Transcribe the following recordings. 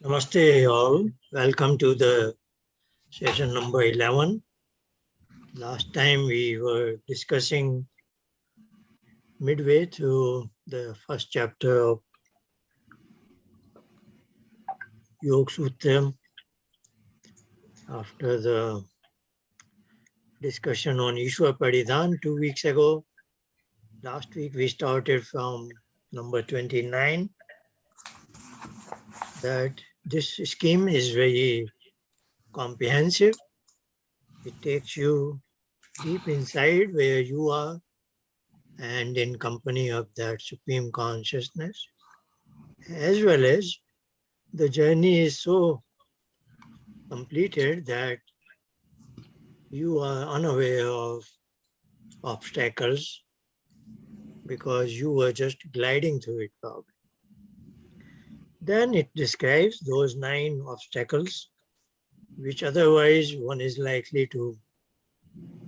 Namaste all. Welcome to the session number 11. Last time we were discussing midway through the first chapter of Yoga Sutra. After the discussion on Ishwar Paridhan 2 weeks ago, last week we started from number 29. That this scheme is very comprehensive. It takes you deep inside where you are and in company of that Supreme Consciousness, as well as the journey is so completed that you are unaware of obstacles because you were just gliding through it probably. Then it describes those 9 obstacles which otherwise one is likely to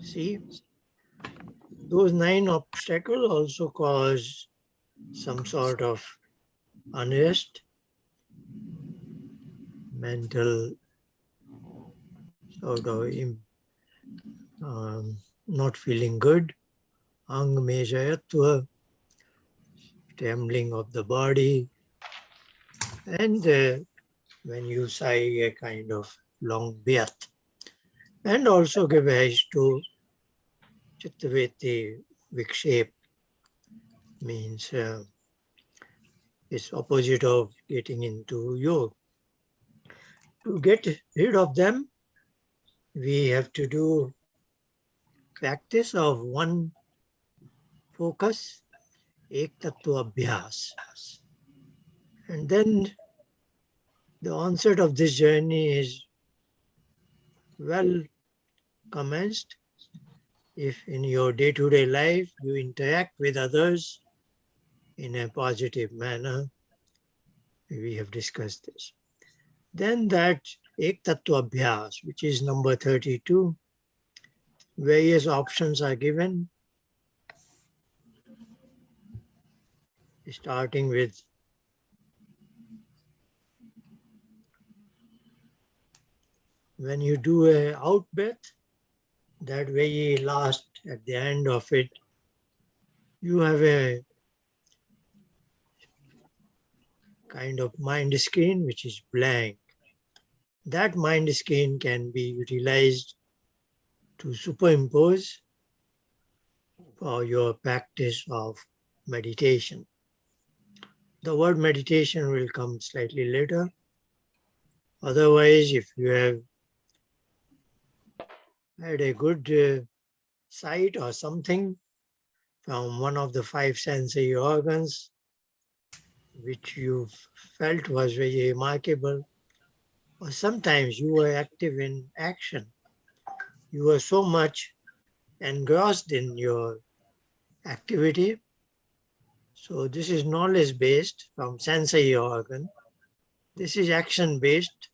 see. Those 9 obstacles also cause some sort of unrest, mental sort of not feeling good, ang mejayatva, trembling of the body, and when you sigh a kind of long breath, and also give rise to chittavritti vikshep, means it's opposite of getting into yoga. To get rid of them, we have to do practice of one focus, ek tattva abhyas. And then the onset of this journey is well commenced if in your day-to-day life you interact with others in a positive manner. We have discussed this. Then that Ek Tattva Abhyas, which is number 32, various options are given, starting with when you do a out breath, that very last, at the end of it, you have a kind of mind screen which is blank. That mind screen can be utilized to superimpose for your practice of meditation. The word meditation will come slightly later. Otherwise, if you have had a good sight or something from one of the 5 sensory organs, which you felt was very remarkable, or sometimes you were active in action. You were so much engrossed in your activity. So this is knowledge-based from sensory organ. This is action-based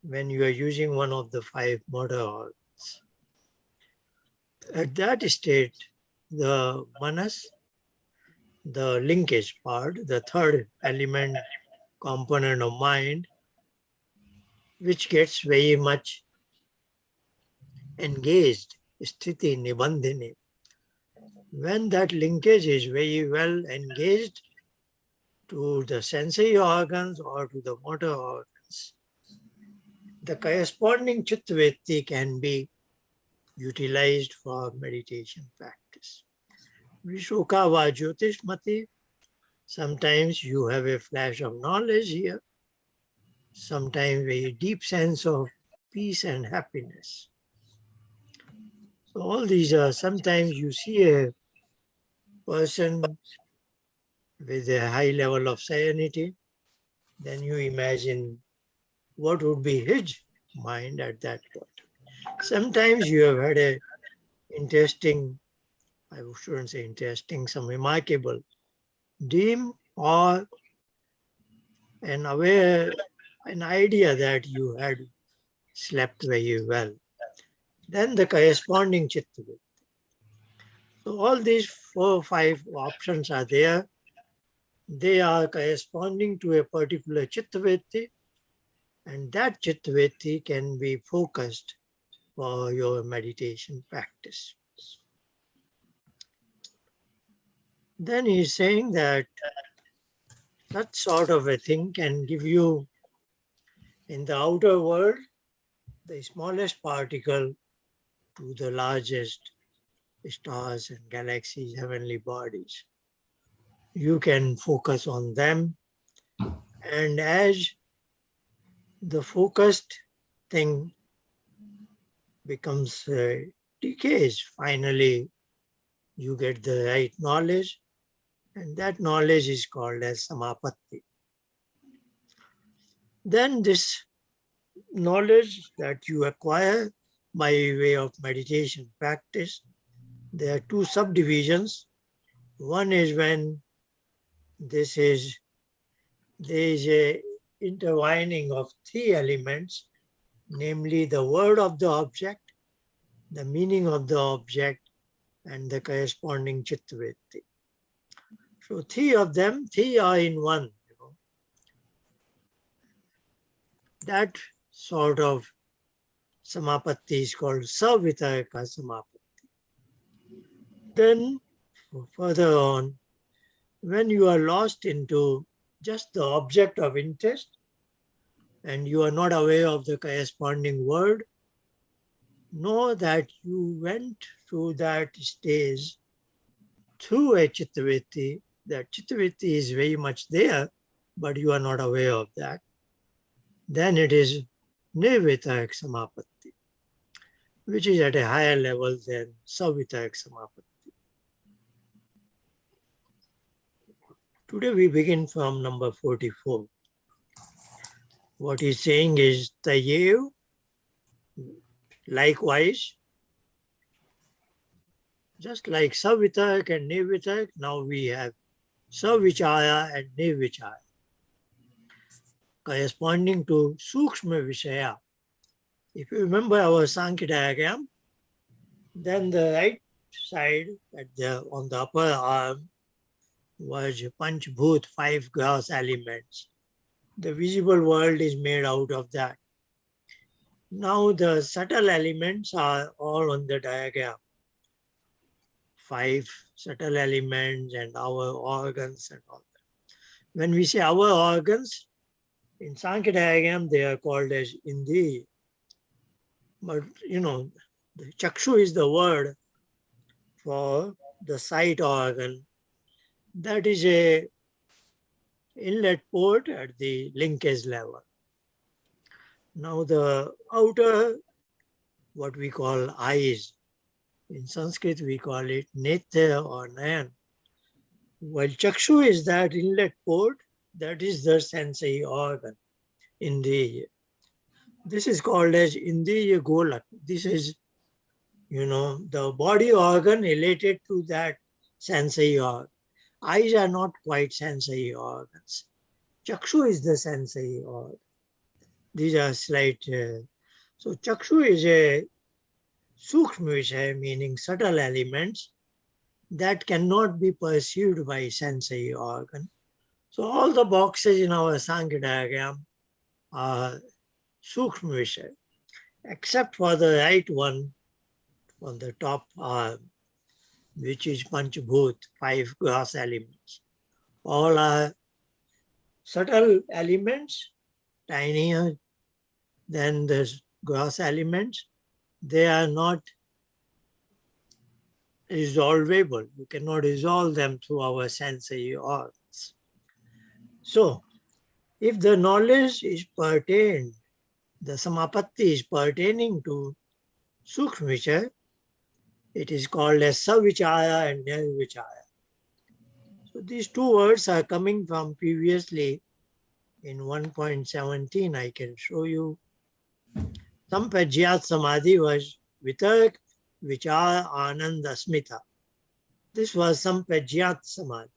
when you are using one of the 5 motor organs. At that state, the manas, the linkage part, the third element component of mind, which gets very much engaged, sthiti nibandhini. When that linkage is very well engaged to the sensory organs or to the motor organs, the corresponding chittavritti can be utilized for meditation practice. Vishoka va jyotishmati, sometimes you have a flash of knowledge here, sometimes a deep sense of peace and happiness. So all these are, sometimes you see a person with a high level of serenity, then you imagine what would be his mind at that point. Sometimes you have had a interesting, I shouldn't say interesting, some remarkable dream or an idea that you had slept very well. Then the corresponding chittavritti. So all these 4 or 5 options are there. They are corresponding to a particular chittavritti And that chittavritti can be focused for your meditation practice. Then he's saying that such sort of a thing can give you in the outer world the smallest particle to the largest stars and galaxies, heavenly bodies. You can focus on them, and as the focused thing becomes decays, finally you get the right knowledge, and that knowledge is called as samapatti. Then this knowledge that you acquire by way of meditation practice, there are two subdivisions. One is when this is there is a intertwining of three elements, namely the word of the object, the meaning of the object, and the corresponding chittavritti. So three of them, three are in one. That sort of samapatti is called savitarka samapatti. Then further on, when you are lost into just the object of interest and you are not aware of the corresponding word, know that you went through that stage through a chittavritti. That chittavritti is very much there, but you are not aware of that. Then it is nirvitarak samapatti, which is at a higher level than savitarak samapatti. Today we begin from number 44. What he's saying is tayev, likewise, just like savitarak and nirvitarak, now we have savichaya and nirvichaya, corresponding to sukshma vishaya. If you remember our Samkhya diagram, then the right side on the upper arm was Panchbhut, five gross elements. The visible world is made out of that. Now the subtle elements are all on the diagram. Five subtle elements and our organs and all that. When we say our organs, in Samkhya diagram, they are called as Indriya. But the chakshu is the word for the sight organ. That is a inlet port at the linkage level. Now the outer, what we call eyes, in Sanskrit we call it netra or nayan. While chakshu is that inlet port, that is the sensory organ, indriya. This is called as indriya golak. This is, the body organ related to that sensory organ. Eyes are not quite sensory organs. Chakshu is the sensory organ. These are slight. So chakshu is a sukshma vishaya, meaning subtle elements that cannot be perceived by sensory organ. So all the boxes in our Samkhya diagram are sukshma vishaya, except for the right one on the top arm, which is Panchbhut, five gross elements. All are subtle elements, tinier than the gross elements. They are not resolvable. You cannot resolve them through our sensory organs. So, if the knowledge is pertained, the samapatti is pertaining to sukshma, it is called as savichaya and nirvichaya. So these two words are coming from previously in 1.17. I can show you. Sampajyat samadhi was vitark, vichar, anand, asmita. This was sampajyat samadhi.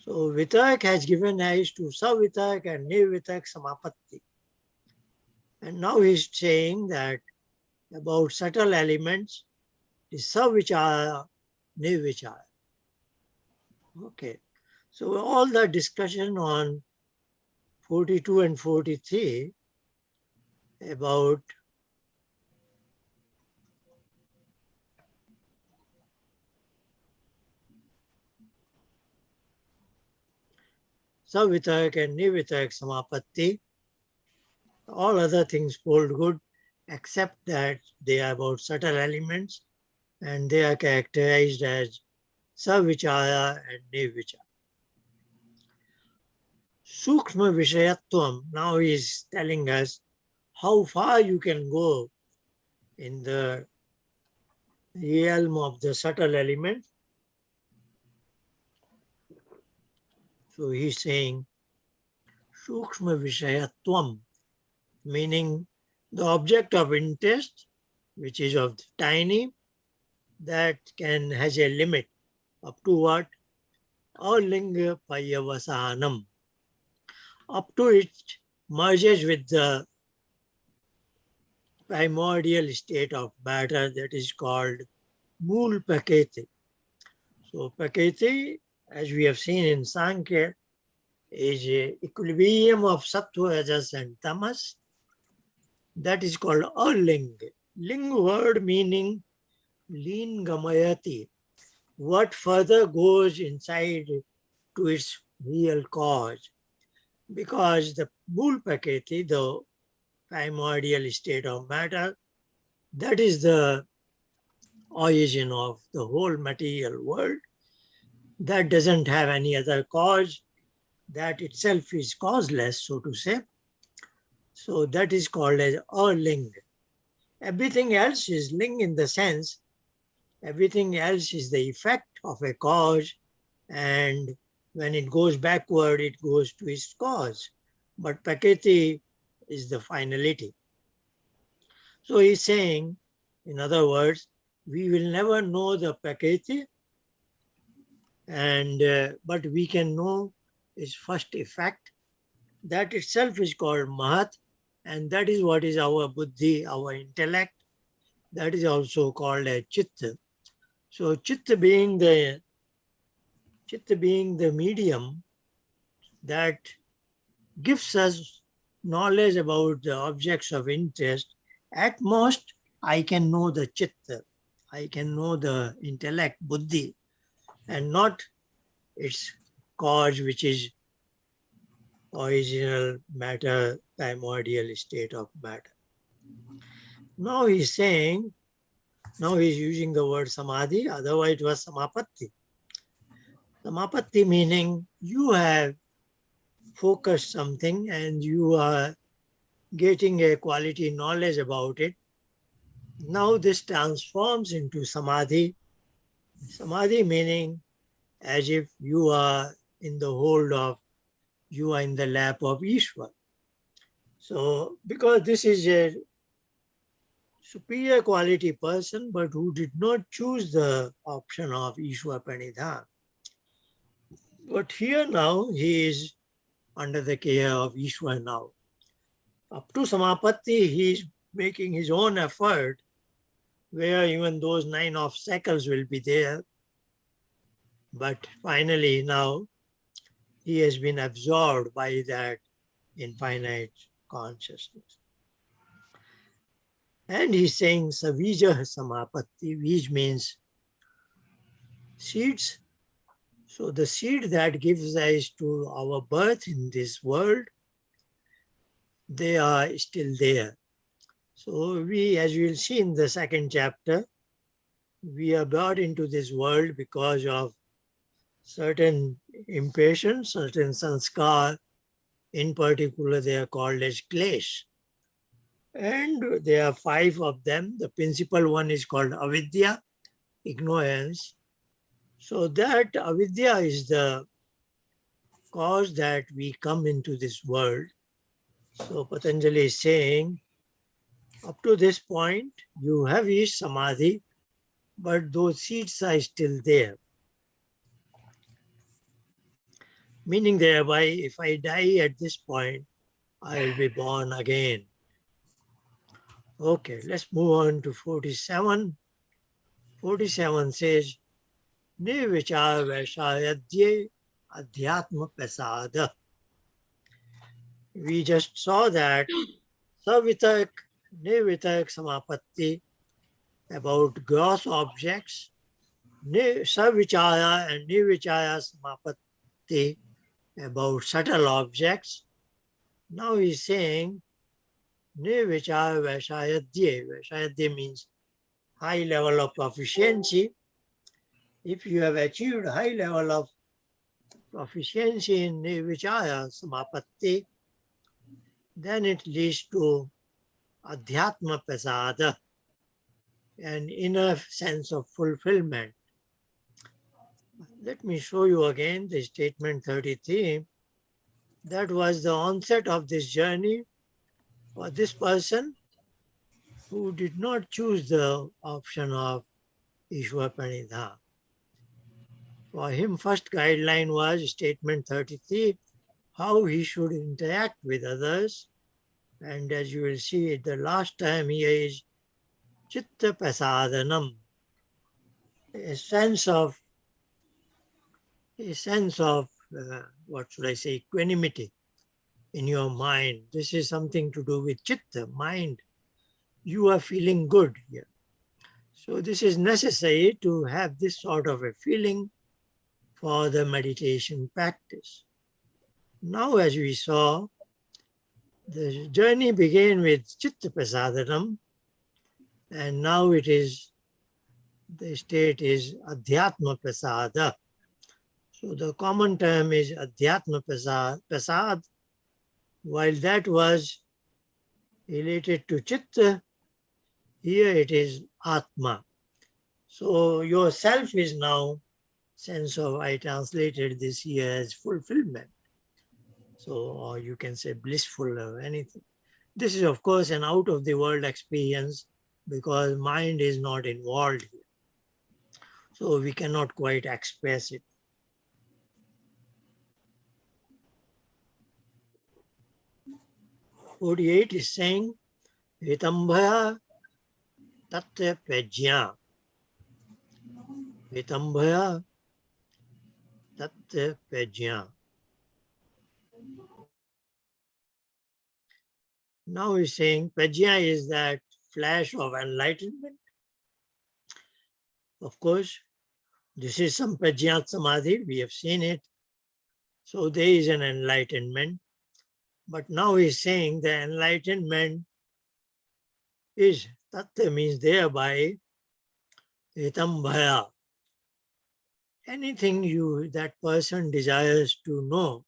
So vitark has given rise to savitark and nirvitark samapatti. And now he's saying that about subtle elements is savichara, nirvichara. Okay. So all the discussion on 42 and 43 about Savitak and Nivitak Samapatti. All other things hold good, except that they are about subtle elements and they are characterized as Savichaya and Nivichaya. Sukshma Vishayatvam now is telling us how far you can go in the realm of the subtle element. So he's saying Sukshma Vishayatvam, meaning the object of interest, which is of tiny, that has a limit up to what? Alinga Payavasanam. Up to it merges with the primordial state of matter that is called Mool Paketi. So Paketi, as we have seen in Samkhya, is a equilibrium of Sattva, Rajas and Tamas. That is called Aling. Ling word meaning Lean Gamayati. What further goes inside to its real cause. Because the Mool Paketi, the primordial state of matter, that is the origin of the whole material world. That doesn't have any other cause. That itself is causeless, so to say. So that is called as ling. Everything else is ling in the sense, everything else is the effect of a cause, and when it goes backward, it goes to its cause. But Prakiti is the finality. So he's saying, in other words, we will never know the Prakriti, and but we can know its first effect. That itself is called Mahat, and that is what is our buddhi, our intellect. That is also called a Chitta. So Chitta being the medium that gives us knowledge about the objects of interest, at most I can know the Chitta, I can know the intellect, buddhi, and not its cause, which is original matter, primordial state of matter. Now he's saying, now he's using the word samadhi, otherwise it was samapatti. Samapatti meaning you have focused something and you are getting a quality knowledge about it. Now this transforms into samadhi. Samadhi meaning as if you are in the hold of, you are in the lap of Ishwar. So because this is a superior quality person, but who did not choose the option of Ishwar Pranidhan. But here now he is under the care of Ishwar now. Up to Samapatti, he is making his own effort, where even those 9 obstacles will be there. But finally now he has been absorbed by that infinite consciousness. And he's saying Savija Samapatti, which means seeds. So the seed that gives rise to our birth in this world, they are still there. So we, as we will see in the second chapter, we are brought into this world because of certain impatience, certain sanskar. In particular, they are called as klesh. And there are 5 of them. The principal one is called Avidya, ignorance. So that Avidya is the cause that we come into this world. So Patanjali is saying, up to this point, you have reached samadhi, but those seeds are still there. Meaning thereby, if I die at this point, I will be born again. Okay, let's move on to 47. 47 says, Nirvichar Vaishayadye Adhyatma Pasada. We just saw that Savitak, Nivitak Samapatti, about gross objects, Savichaya and Nivichaya Samapatti, about subtle objects. Now he's saying Nivichaya Vaishayadye. Vaishayadye means high level of proficiency. If you have achieved high level of proficiency in Nivichaya Samapatti, then it leads to Adhyatma Pasada, an inner sense of fulfillment. Let me show you again the statement 33. That was the onset of this journey for this person who did not choose the option of Ishwar Pranidha. For him, first guideline was statement 33, how he should interact with others. And as you will see, the last time here is Chitta Pasadanam, a sense of what should I say, equanimity in your mind. This is something to do with chitta, mind. You are feeling good here. So this is necessary to have this sort of a feeling for the meditation practice. Now, as we saw, the journey began with chitta prasadanam, and now it is, the state is adhyatma prasada. So the common term is adhyatma prasad, while that was related to chitta, here it is atma. So your self is now sense of, I translated this here as fulfillment. So, or you can say blissful or anything. This is of course an out of the world experience because mind is not involved here. So we cannot quite express it. "48 is saying, Vitambhaya Tattva Prajna. Vitambhaya Tattva Prajna. Now he's saying Prajna is that flash of enlightenment. Of course, this is some Prajna Samadhi, we have seen it. So there is an enlightenment. But now he's saying the enlightenment is, Tattva means thereby, Hitambhaya. Anything that person desires to know,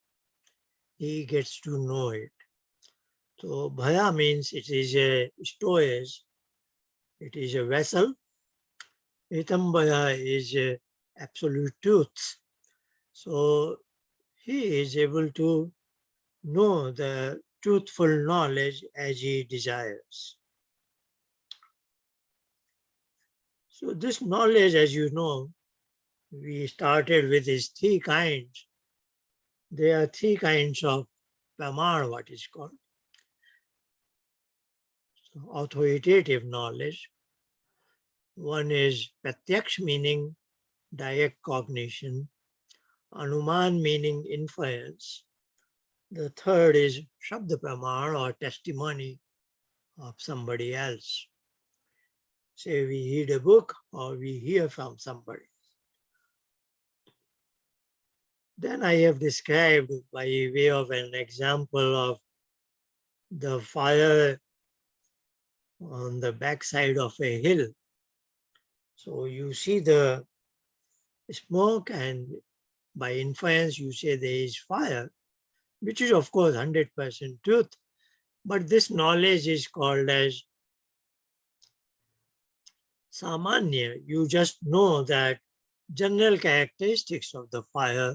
he gets to know it. So Bhaya means it is a storage, it is a vessel. Hitambhaya is a absolute truth. So he is able to know the truthful knowledge as he desires. So this knowledge, as you know, we started with these three kinds. There are three kinds of pramana, what is called. So authoritative knowledge. One is pratyaksh, meaning direct cognition. Anuman, meaning inference. The third is shabda pramana, or testimony of somebody else. Say we read a book or we hear from somebody. Then I have described by way of an example of the fire on the backside of a hill. So you see the smoke and by inference you say there is fire, which is of course 100% truth. But this knowledge is called as samanya. You just know that general characteristics of the fire,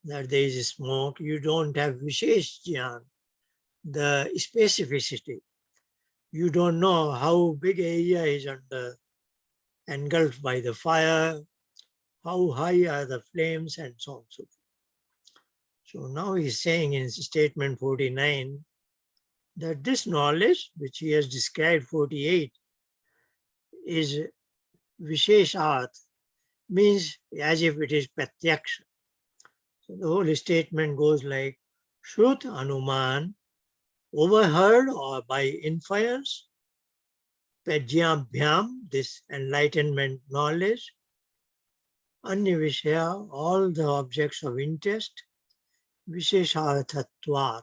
that there is smoke. You don't have vishesh jnana, the specificity. You don't know how big area is engulfed by the fire, how high are the flames, and so on. So now he's saying in statement 49 that this knowledge, which he has described 48, is visheshat, means as if it is pratyaksha. So the whole statement goes like Shrut Anuman overheard or by inference, Pajyabhyam, this enlightenment knowledge, Annivishya, all the objects of interest, Vishesharthatvat,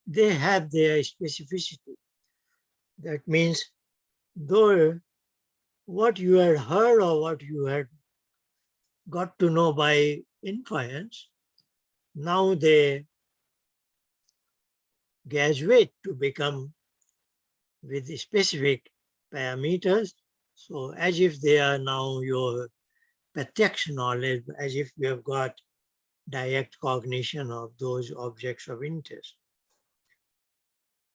they have their specificity. That means, though what you had heard or what you had got to know by inference, now they graduate to become with specific parameters. So as if they are now your pratyaksha knowledge, as if you have got direct cognition of those objects of interest.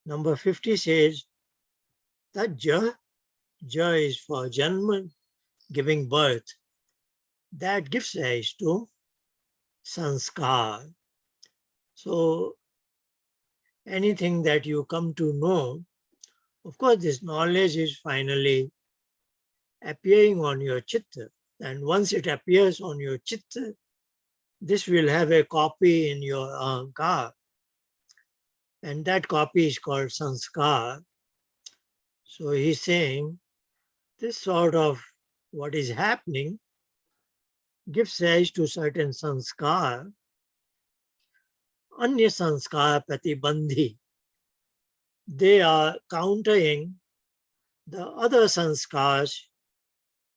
Number 50 says that ja is for janma, giving birth. That gives rise to sanskar. So anything that you come to know, of course, this knowledge is finally appearing on your chitta. And once it appears on your chitta, this will have a copy in your ahankar. And that copy is called sanskar. So he's saying this sort of what is happening gives rise to certain sanskar, anya sanskar pratibandhi. They are countering the other sanskars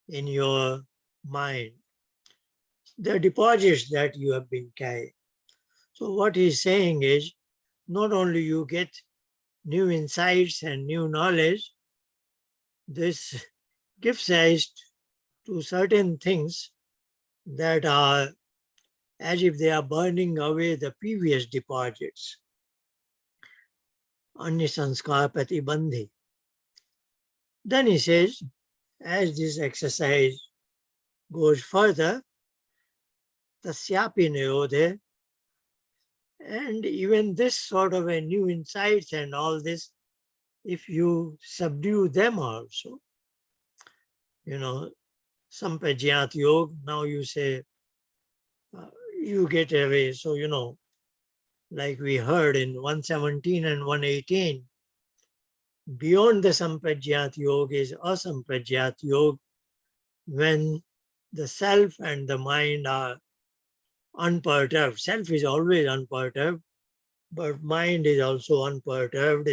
in your mind, the deposits that you have been carrying. So what he's saying is, not only you get new insights and new knowledge, this gives rise to certain things that are as if they are burning away the previous deposits. Anya sanskar pratibandhi. Then he says, as this exercise goes further, tasyapi niyodhe, and even this sort of a new insights and all this, if you subdue them also, sampajyat yoga, now you say, you get away. So, like we heard in 117 and 118, beyond the sampajyat yoga is asampajyat yoga, when the self and the mind are unperturbed. Self is always unperturbed, but mind is also unperturbed.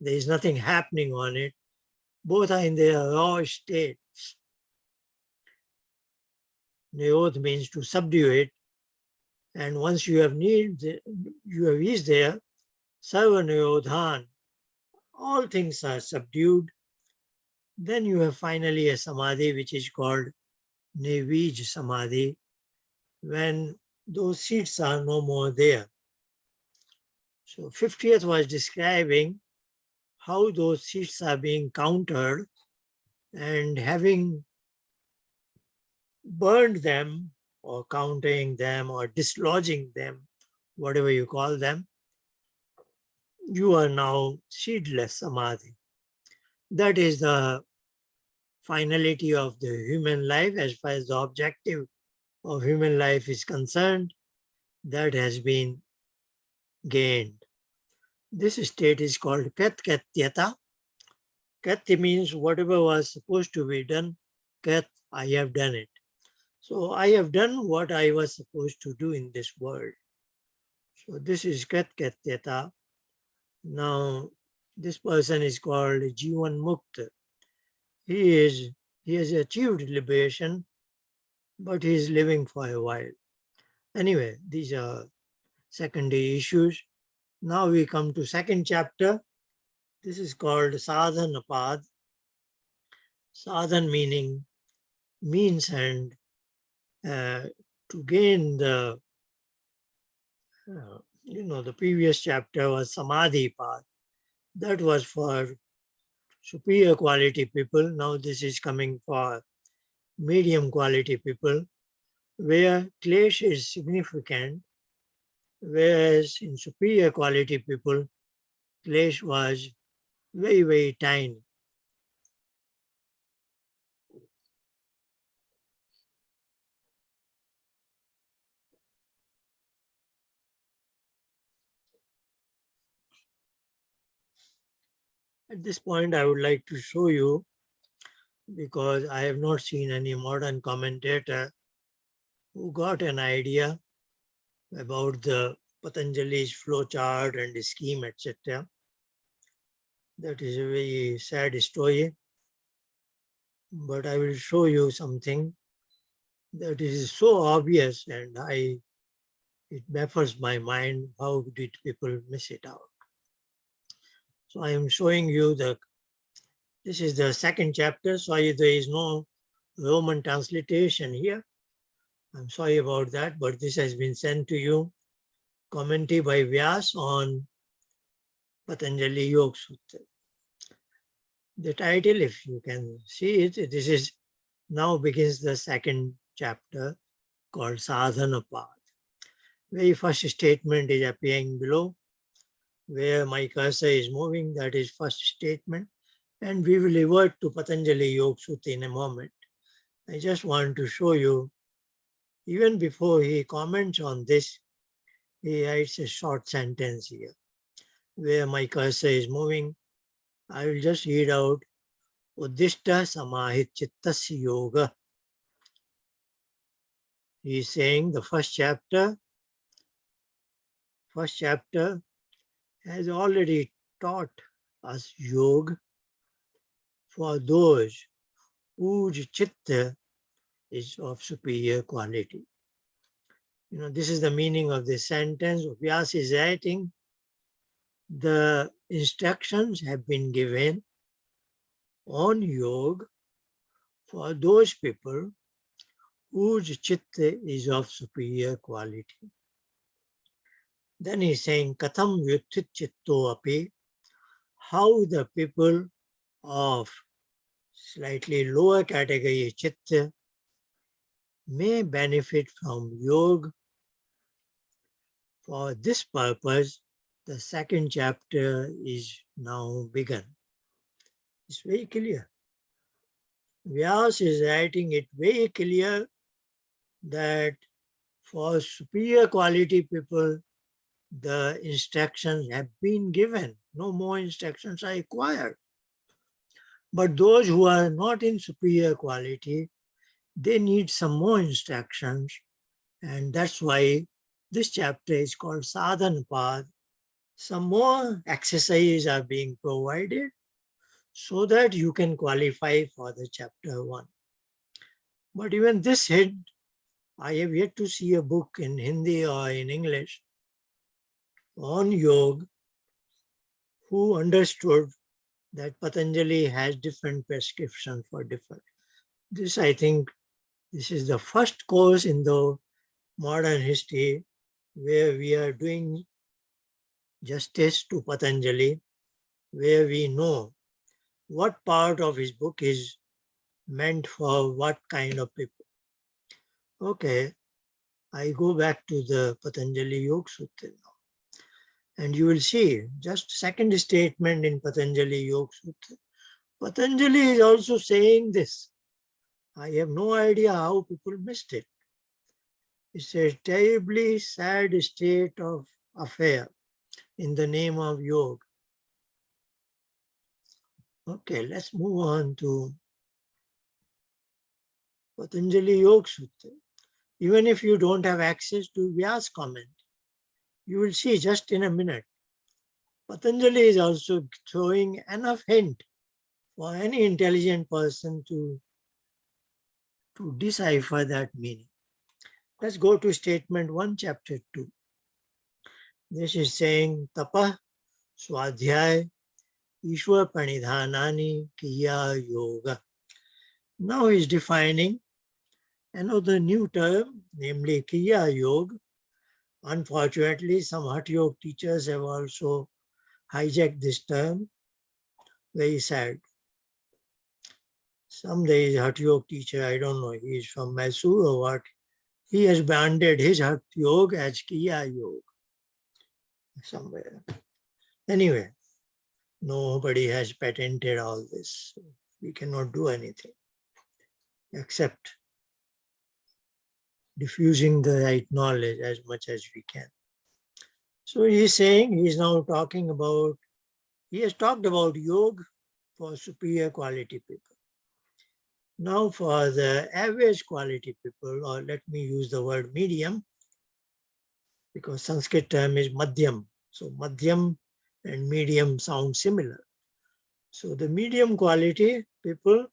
There is nothing happening on it. Both are in their raw state. Niyod means to subdue it. And once you have reached there, sarva niyodhan, all things are subdued. Then you have finally a samadhi which is called nivij samadhi, when those seeds are no more there. So 50th was describing how those seeds are being countered, and having burned them or countering them or dislodging them, whatever you call them, you are now seedless samadhi. That is the finality of the human life as far as the objective of human life is concerned. That has been gained. This state is called Kat-Katyata. Kat means whatever was supposed to be done, Kat, I have done it. So I have done what I was supposed to do in this world. So this is Kat-Katyata. Now, this person is called Jivan Mukta. He has achieved liberation, but he is living for a while. Anyway, these are secondary issues. Now we come to second chapter. This is called Sadhanapad. Sadhan meaning means, and to gain the, the previous chapter was Samadhi path. That was for superior quality people. Now this is coming for medium quality people, where klesh is significant, whereas in superior quality people, klesh was very, very tiny. At this point, I would like to show you, because I have not seen any modern commentator who got an idea about the Patanjali's flowchart and scheme, etc. That is a very sad story, but I will show you something that is so obvious, and it baffles my mind. How did people miss it out? So I am showing you this is the second chapter. Sorry, there is no Roman transliteration here. I'm sorry about that, but this has been sent to you. Commentary by Vyas on Patanjali Yoga Sutra. The title, if you can see it, this is now begins the second chapter called Sadhana Path. Very first statement is appearing below. Where my cursor is moving, that is first statement. And we will revert to Patanjali Yoga Sutra in a moment. I just want to show you, even before he comments on this, he writes a short sentence here. Where my cursor is moving, I will just read out Uddishta Samahit Chittasya Yoga. He is saying the first chapter has already taught us yoga for those whose chitta is of superior quality. This is the meaning of this sentence. Vyas is writing, the instructions have been given on yoga for those people whose chitta is of superior quality. Then he's saying, Katham vyuthit chitto api, how the people of slightly lower category chitta may benefit from yoga. For this purpose, the second chapter is now begun. It's very clear. Vyas is writing it very clear that for superior quality people, the instructions have been given. No more instructions are required. But those who are not in superior quality, they need some more instructions. And that's why this chapter is called Sadhana Path. Some more exercises are being provided so that you can qualify for the chapter 1. But even this hint, I have yet to see a book in Hindi or in English on yoga who understood that Patanjali has different prescriptions for different. This, I think, this is the first course in the modern history where we are doing justice to Patanjali, where we know what part of his book is meant for what kind of people. Okay, I go back to the Patanjali Yoga Sutra now. And you will see, just second statement in Patanjali Yoga Sutra. Patanjali is also saying this. I have no idea how people missed it. It's a terribly sad state of affair in the name of yoga. Okay, let's move on to Patanjali Yoga Sutra. Even if you don't have access to Vyas comment, you will see just in a minute. Patanjali is also throwing enough hint for any intelligent person to decipher that meaning. Let's go to statement 1, chapter 2. This is saying Tapa Swadhyay Ishwar Pranidhanani Kriya Yoga. Now he's defining another new term, namely Kriya Yoga. Unfortunately, some Hatha Yoga teachers have also hijacked this term. Very sad. Some days Hatha Yoga teacher, I don't know, he is from Mysore or what, he has branded his Hatha Yoga as Kriya Yoga somewhere. Anyway, nobody has patented all this. So we cannot do anything except diffusing the right knowledge as much as we can. So he's saying, he's now talking about He has talked about yoga for superior quality people. Now for the average quality people, or let me use the word medium, because Sanskrit term is madhyam. So madhyam and medium sound similar. So the medium quality people,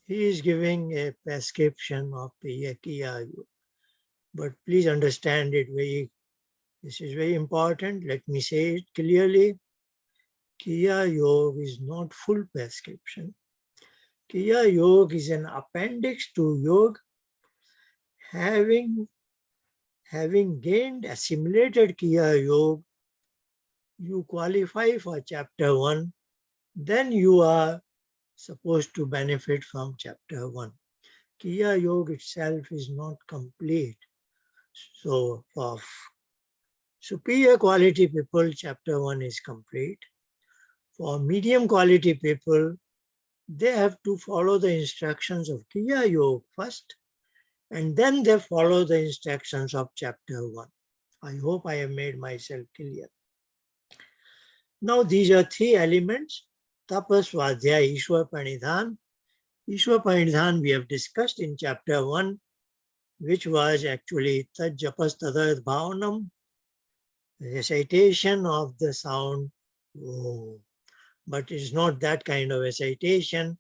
he is giving a prescription of the Kriya Yoga. But please understand it this is very important. Let me say it clearly. Kriya Yoga is not full prescription. Kriya Yoga is an appendix to yoga. Having gained assimilated Kriya Yoga, you qualify for chapter 1, then you are supposed to benefit from chapter 1. Kriya Yoga itself is not complete. So for superior quality people, chapter 1 is complete. For medium quality people, they have to follow the instructions of Kriya Yoga first, and then they follow the instructions of chapter 1. I hope I have made myself clear. Now these are three elements: tapas, svadhyaya, ishwar pranidhan. Ishwar pranidhan we have discussed in chapter 1, which was actually tad japas tadat bhavanam, recitation of the sound. Oh, but it's not that kind of recitation.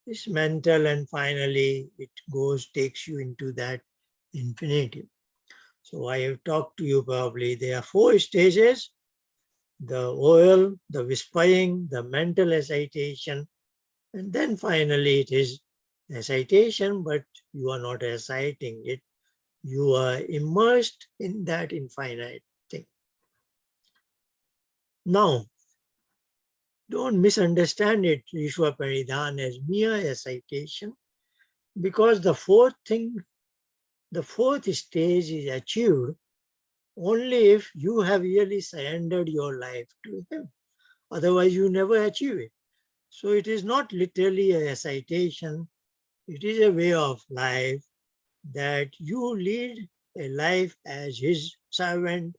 It's mental, and finally it takes you into that infinitive. So I have talked to you probably. There are 4 stages: the oral, the whispering, the mental recitation, and then finally it is recitation, but you are not reciting it. You are immersed in that infinite thing. Now, don't misunderstand it, Ishwar Pranidhan, as mere recitation, because the fourth stage is achieved only if you have really surrendered your life to him. Otherwise, you never achieve it. So it is not literally a recitation. It is a way of life that you lead a life as his servant,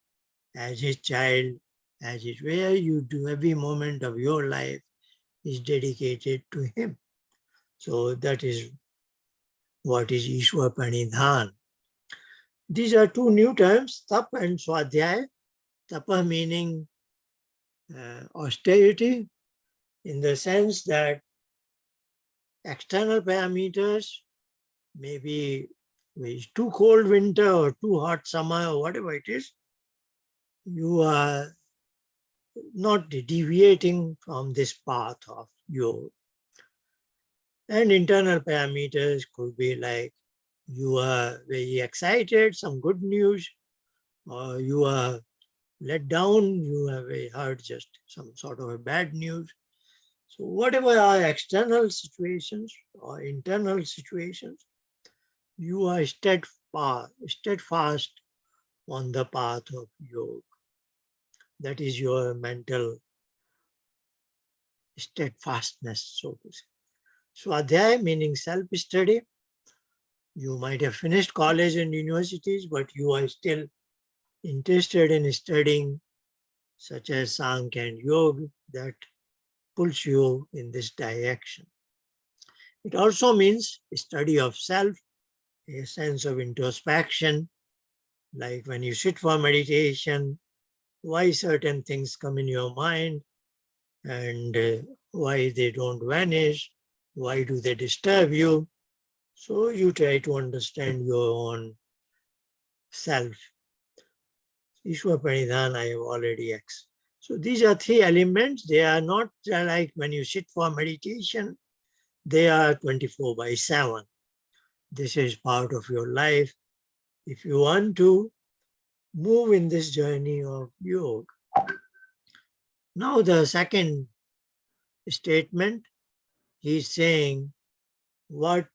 as his child, as his where you do every moment of your life is dedicated to him. So that is what is Ishwar Pranidhan. These are 2 new terms, tap and swadhyaya. Tapa meaning austerity, in the sense that external parameters, maybe it's too cold winter or too hot summer or whatever it is, you are not deviating from this path of yoga. And internal parameters could be like you are very excited, some good news, or you are let down, you have heard just some sort of a bad news. So whatever are external situations or internal situations, you are steadfast on the path of yoga. That is your mental steadfastness, so to say. Swadhyaya meaning self-study. You might have finished college and universities, but you are still interested in studying such as Samkhya and Yoga that pulls you in this direction. It also means study of self, a sense of introspection, like when you sit for meditation, why certain things come in your mind and why they don't vanish, why do they disturb you. So you try to understand your own self. Ishwar Pranidhan, I have already explained. So these are 3 elements. They are not like when you sit for meditation, they are 24/7. This is part of your life. If you want to move in this journey of yoga. Now the second statement, he is saying what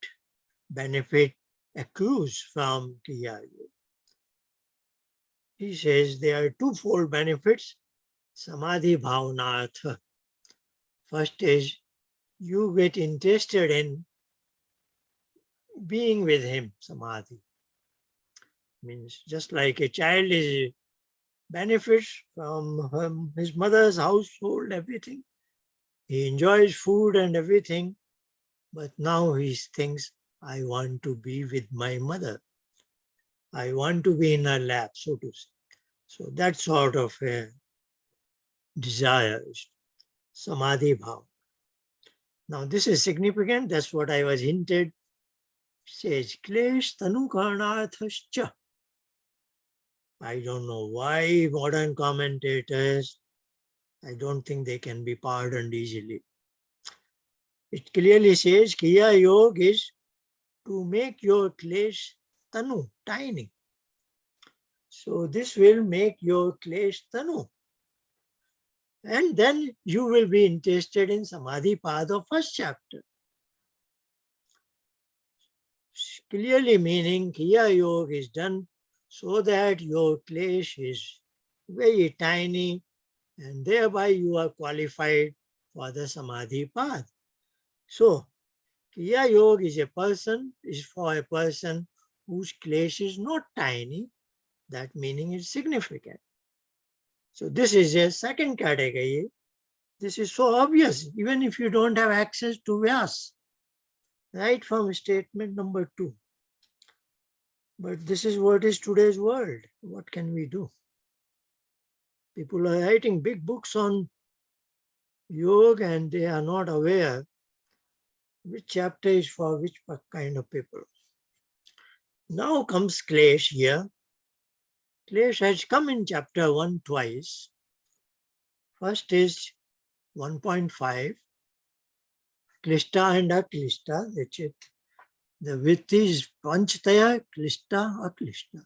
benefit accrues from Kriya Yoga. He says there are twofold benefits, samadhi bhavanartha. First is you get interested in being with him, samadhi. Means just like a child is benefits from his mother's household, everything. He enjoys food and everything, but now he thinks, I want to be with my mother. I want to be in her lap, so to say. So that sort of a desire is samadhi bhava. Now this is significant. That's what I was hinted. Says klesh tanu karnathascha. I don't know why modern commentators, I don't think they can be pardoned easily. It clearly says Kriya Yoga is to make your klesh tanu tiny. So this will make your klesh tanu. And then you will be interested in Samadhi path of first chapter. Clearly meaning Kriya Yoga is done so that your klesh is very tiny and thereby you are qualified for the Samadhi path. So Kriya Yoga is for a person whose klesh is not tiny, that meaning is significant. So this is a second category. This is so obvious, even if you don't have access to Vyas, right from statement number 2. But this is what is today's world. What can we do? People are writing big books on yoga and they are not aware which chapter is for which kind of people. Now comes Klesh here. Klesh has come in chapter 1 twice. First is 1.5, Klishta and Aklishta, that's it. The Vittis Panchataya, Klishta, Aklishta.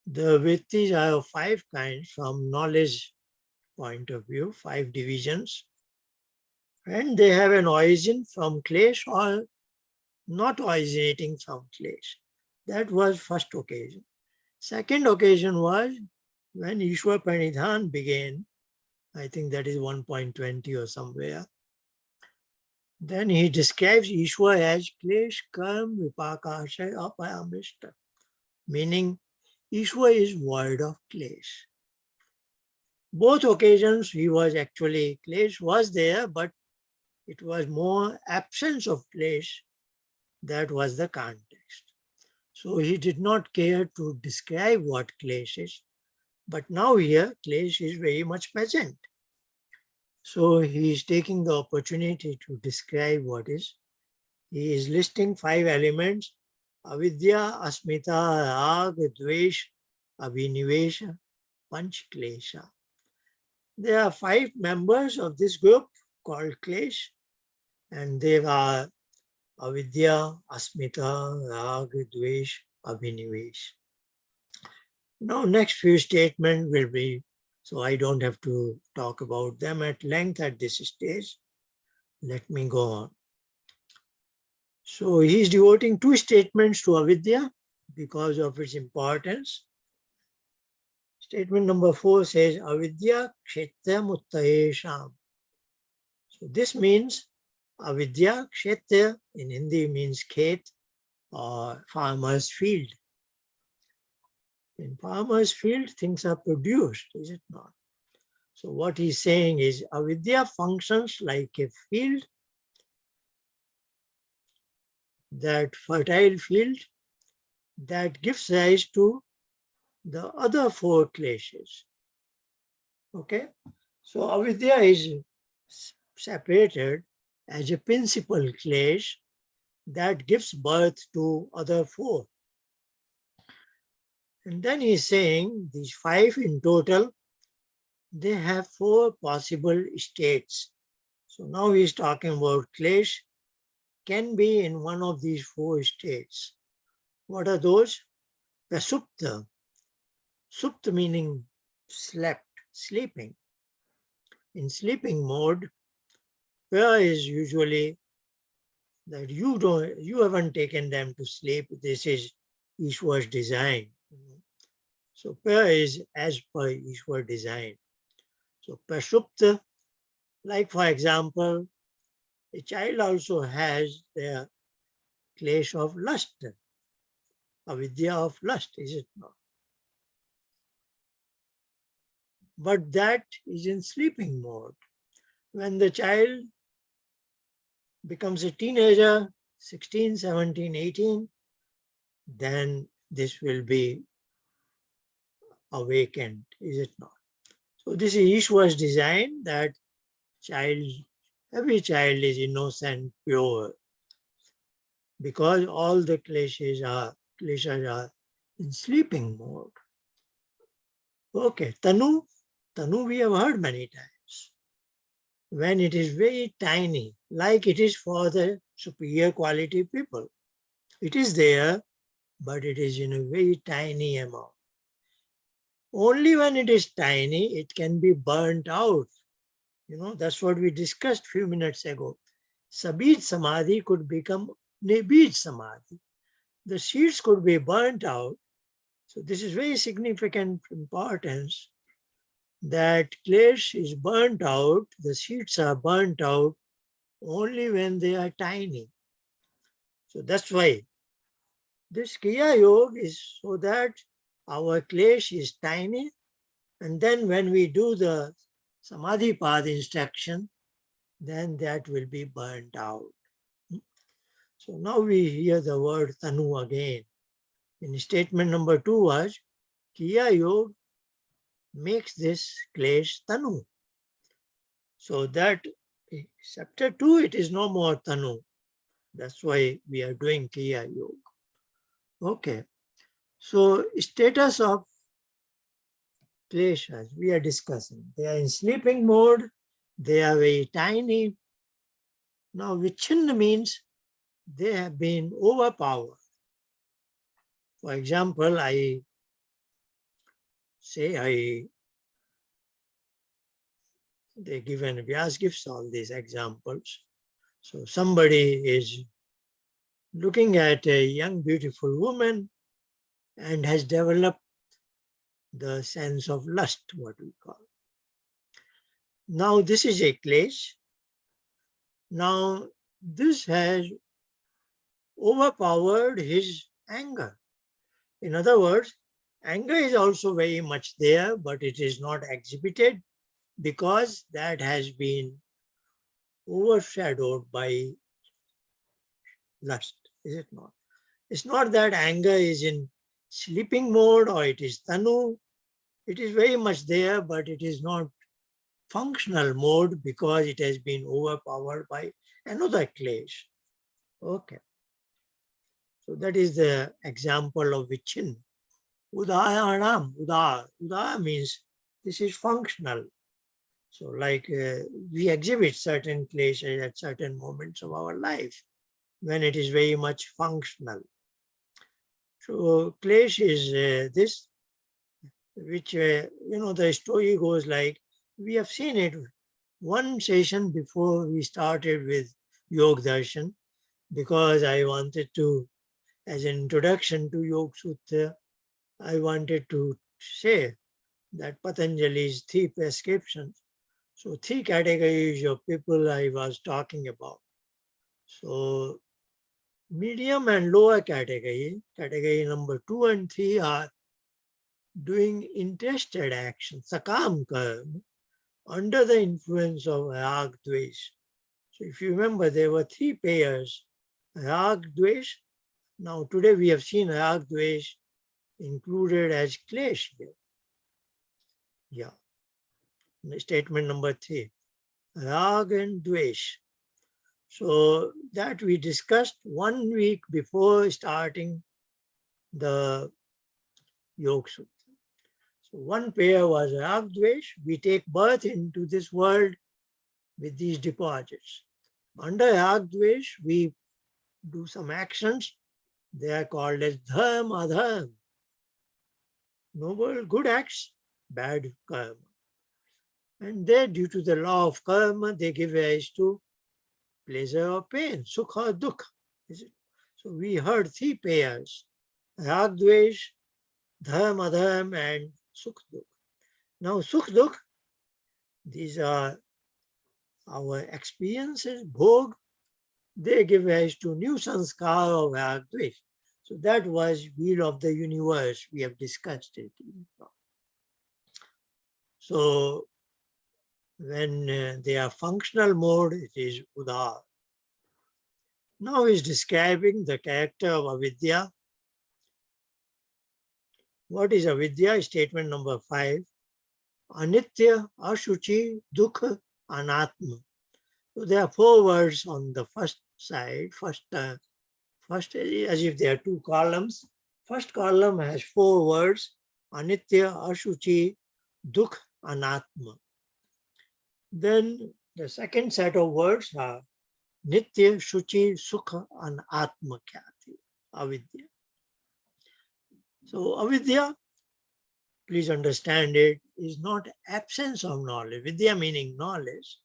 The Vittis are of 5 kinds from knowledge point of view, 5 divisions. And they have an origin from Klesh or not originating from Klesh. That was first occasion. Second occasion was when Ishwar Pranidhan began. I think that is 1.20 or somewhere. Then he describes Ishwar as Klesh Karm Vipakashay Apayamrishta, meaning Ishwar is void of Klesh. Both occasions he was actually, Klesh was there, but it was more absence of Klesh. That was the context. So he did not care to describe what Klesh is. But now here, Klesh is very much present. So he is taking the opportunity to describe what is. He is listing 5 elements: avidya, asmita, rag, dvesh, abhinivesha, panch klesha. There are 5 members of this group called klesh, and they are avidya, asmita, rag, dvesh, abhinivesh. Now next few statements will be, so I don't have to talk about them at length at this stage. Let me go on. So he is devoting 2 statements to avidya because of its importance. Statement number 4 says, avidya kshetra muttayesham. So this means avidya kshetra in Hindi means khet or farmer's field. In farmer's field, things are produced, is it not? So what he's saying is avidya functions like a field, that fertile field that gives rise to the other 4 kleshas. Okay, so avidya is separated as a principal klesh that gives birth to other 4. And then he's saying these 5 in total, they have 4 possible states. So now he's talking about klesh can be in one of these 4 states. What are those? Prasupta. Supta meaning slept, sleeping. In sleeping mode, prayer is usually that you haven't taken them to sleep. This is Ishwar's design. So prayer is as per Ishwar design. So prasupta, like for example, a child also has the klesh of lust, avidya of lust, is it not? But that is in sleeping mode. when the child becomes a teenager, 16, 17, 18, then this will be awakened, is it not? So this is Ishwar's design that every child is innocent, pure, because all the kleshas are in sleeping mode. Okay, Tanu we have heard many times. When it is very tiny, like it is for the superior quality people. It is there, but it is in a very tiny amount. Only when it is tiny, it can be burnt out. That's what we discussed a few minutes ago. Sabij Samadhi could become Nibij Samadhi. The seeds could be burnt out. So this is very significant importance that klesh is burnt out, the seeds are burnt out only when they are tiny. So that's why this Kriya Yoga is so that our klesh is tiny, and then when we do the Samadhi path instruction, then that will be burnt out. So now we hear the word Tanu again. In statement number 2 was, Kriya Yoga makes this klesh Tanu. So that chapter 2, it is no more Tanu. That's why we are doing Kriya Yoga. Okay. So status of kleshas we are discussing. They are in sleeping mode. They are very tiny. Now Vichinna means they have been overpowered. For example, they give an Vyas gives all these examples. So somebody is looking at a young beautiful woman and has developed the sense of lust, what we call. Now this is a klesh. Now this has overpowered his anger. In other words, anger is also very much there, but it is not exhibited because that has been overshadowed by lust, is it not? It's not that anger is in sleeping mode or it is Tanu. It is very much there, but it is not functional mode because it has been overpowered by another klesh. Okay. So that is the example of Vichin. Udaharanam, Uda means this is functional. So like we exhibit certain kleshas at certain moments of our life when it is very much functional. So klesh is this, which, the story goes like, we have seen it one session before we started with Yog Darshan, because I wanted to, as an introduction to Yog Sutra, I wanted to say that Patanjali's three prescriptions. So three categories of people I was talking about. So medium and lower category number 2 and 3 are doing interested action, sakam karma, under the influence of rag dvesh. So if you remember, there were three pairs, rag dvesh. Now today we have seen rag dvesh included as klesh here. Yeah. Statement number 3, rag and dvesh. So that we discussed 1 week before starting the Yoga Sutra. So one pair was rag dvesh. We take birth into this world with these deposits. Under rag dvesh, we do some actions. They are called as dharma, adharma. Noble, good acts, bad karma. And they, due to the law of karma, they give rise to pleasure or pain, sukha or dukkha. So we heard three pairs, rag dvesh, dharma, adharma, and sukha dukkha. Now sukha dukkha, these are our experiences, bhog, they give rise to new sanskar of rag dvesh. So that was wheel of the universe. We have discussed it. So When they are functional mode, it is Udar. Now he is describing the character of Avidya. What is Avidya? Statement number 5. Anitya, Ashuchi, Dukha, Anatma. So there are 4 words on the first side. First, as if there are 2 columns. First column has 4 words: Anitya, Ashuchi, Dukha, Anatma. Then the second set of words are Nitya, Shuchi, Sukha, and Atma Khyati, Avidya. So Avidya, please understand it, is not absence of knowledge. Vidya meaning knowledge.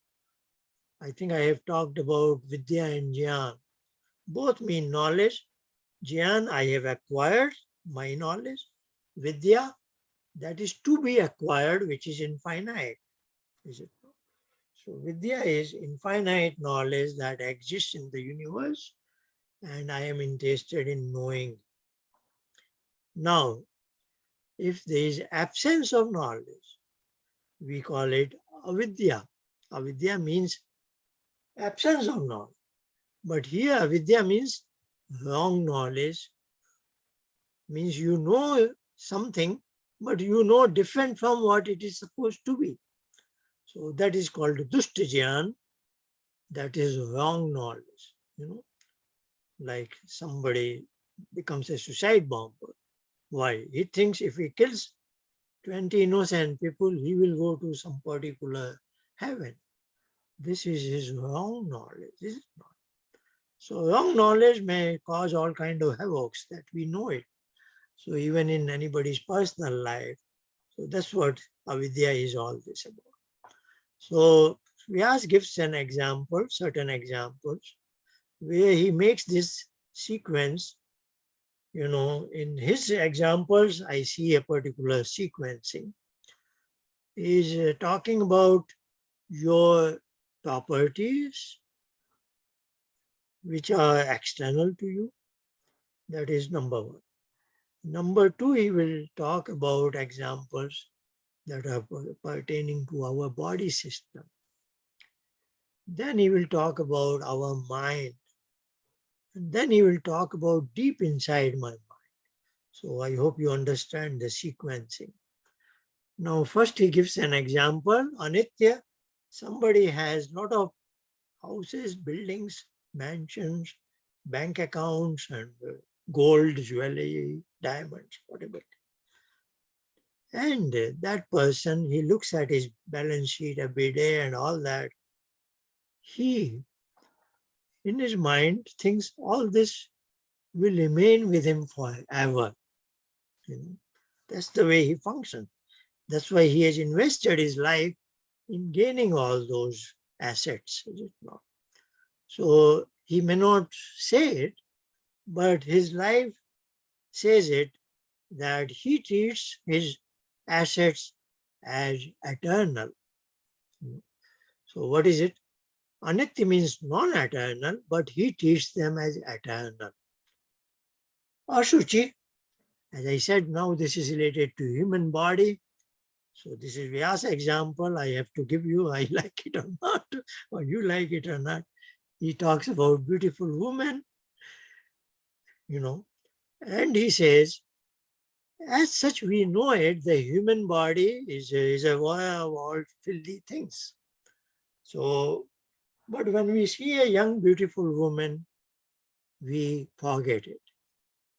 I think I have talked about Vidya and Jnana. Both mean knowledge. Jnana, I have acquired my knowledge. Vidya, that is to be acquired, which is infinite. Is it? So Vidya is infinite knowledge that exists in the universe, and I am interested in knowing. Now, if there is absence of knowledge, we call it avidya. Avidya means absence of knowledge. But here avidya means wrong knowledge, means you know something, but you know different from what it is supposed to be. So that is called dushtajan. That is wrong knowledge. Like somebody becomes a suicide bomber. Why? He thinks if he kills 20 innocent people, he will go to some particular heaven. This is his wrong knowledge. This is not. So wrong knowledge may cause all kind of havocs that we know it. So even in anybody's personal life. So that's what avidya is all this about. So Vyas gives an example, certain examples, where he makes this sequence. In his examples, I see a particular sequencing. He's talking about your properties, which are external to you. That is number 1. Number 2, he will talk about examples that are pertaining to our body system. Then he will talk about our mind. And then he will talk about deep inside my mind. So I hope you understand the sequencing. Now, first he gives an example. Anitya, somebody has a lot of houses, buildings, mansions, bank accounts, and gold, jewelry, diamonds, whatever. And that person, he looks at his balance sheet every day and all that. He, in his mind, thinks all this will remain with him forever. That's the way he functions. That's why he has invested his life in gaining all those assets, is it not? So he may not say it, but his life says it, that he treats his assets as eternal. So what is it? Anitya means non-eternal, but he treats them as eternal. Ashuchi, as I said, now this is related to human body. So this is Vyasa example I have to give you. I like it or not, or you like it or not. He talks about beautiful women, and he says, as such we know it, the human body is a wire of all filthy things. So, but when we see a young beautiful woman, we forget it.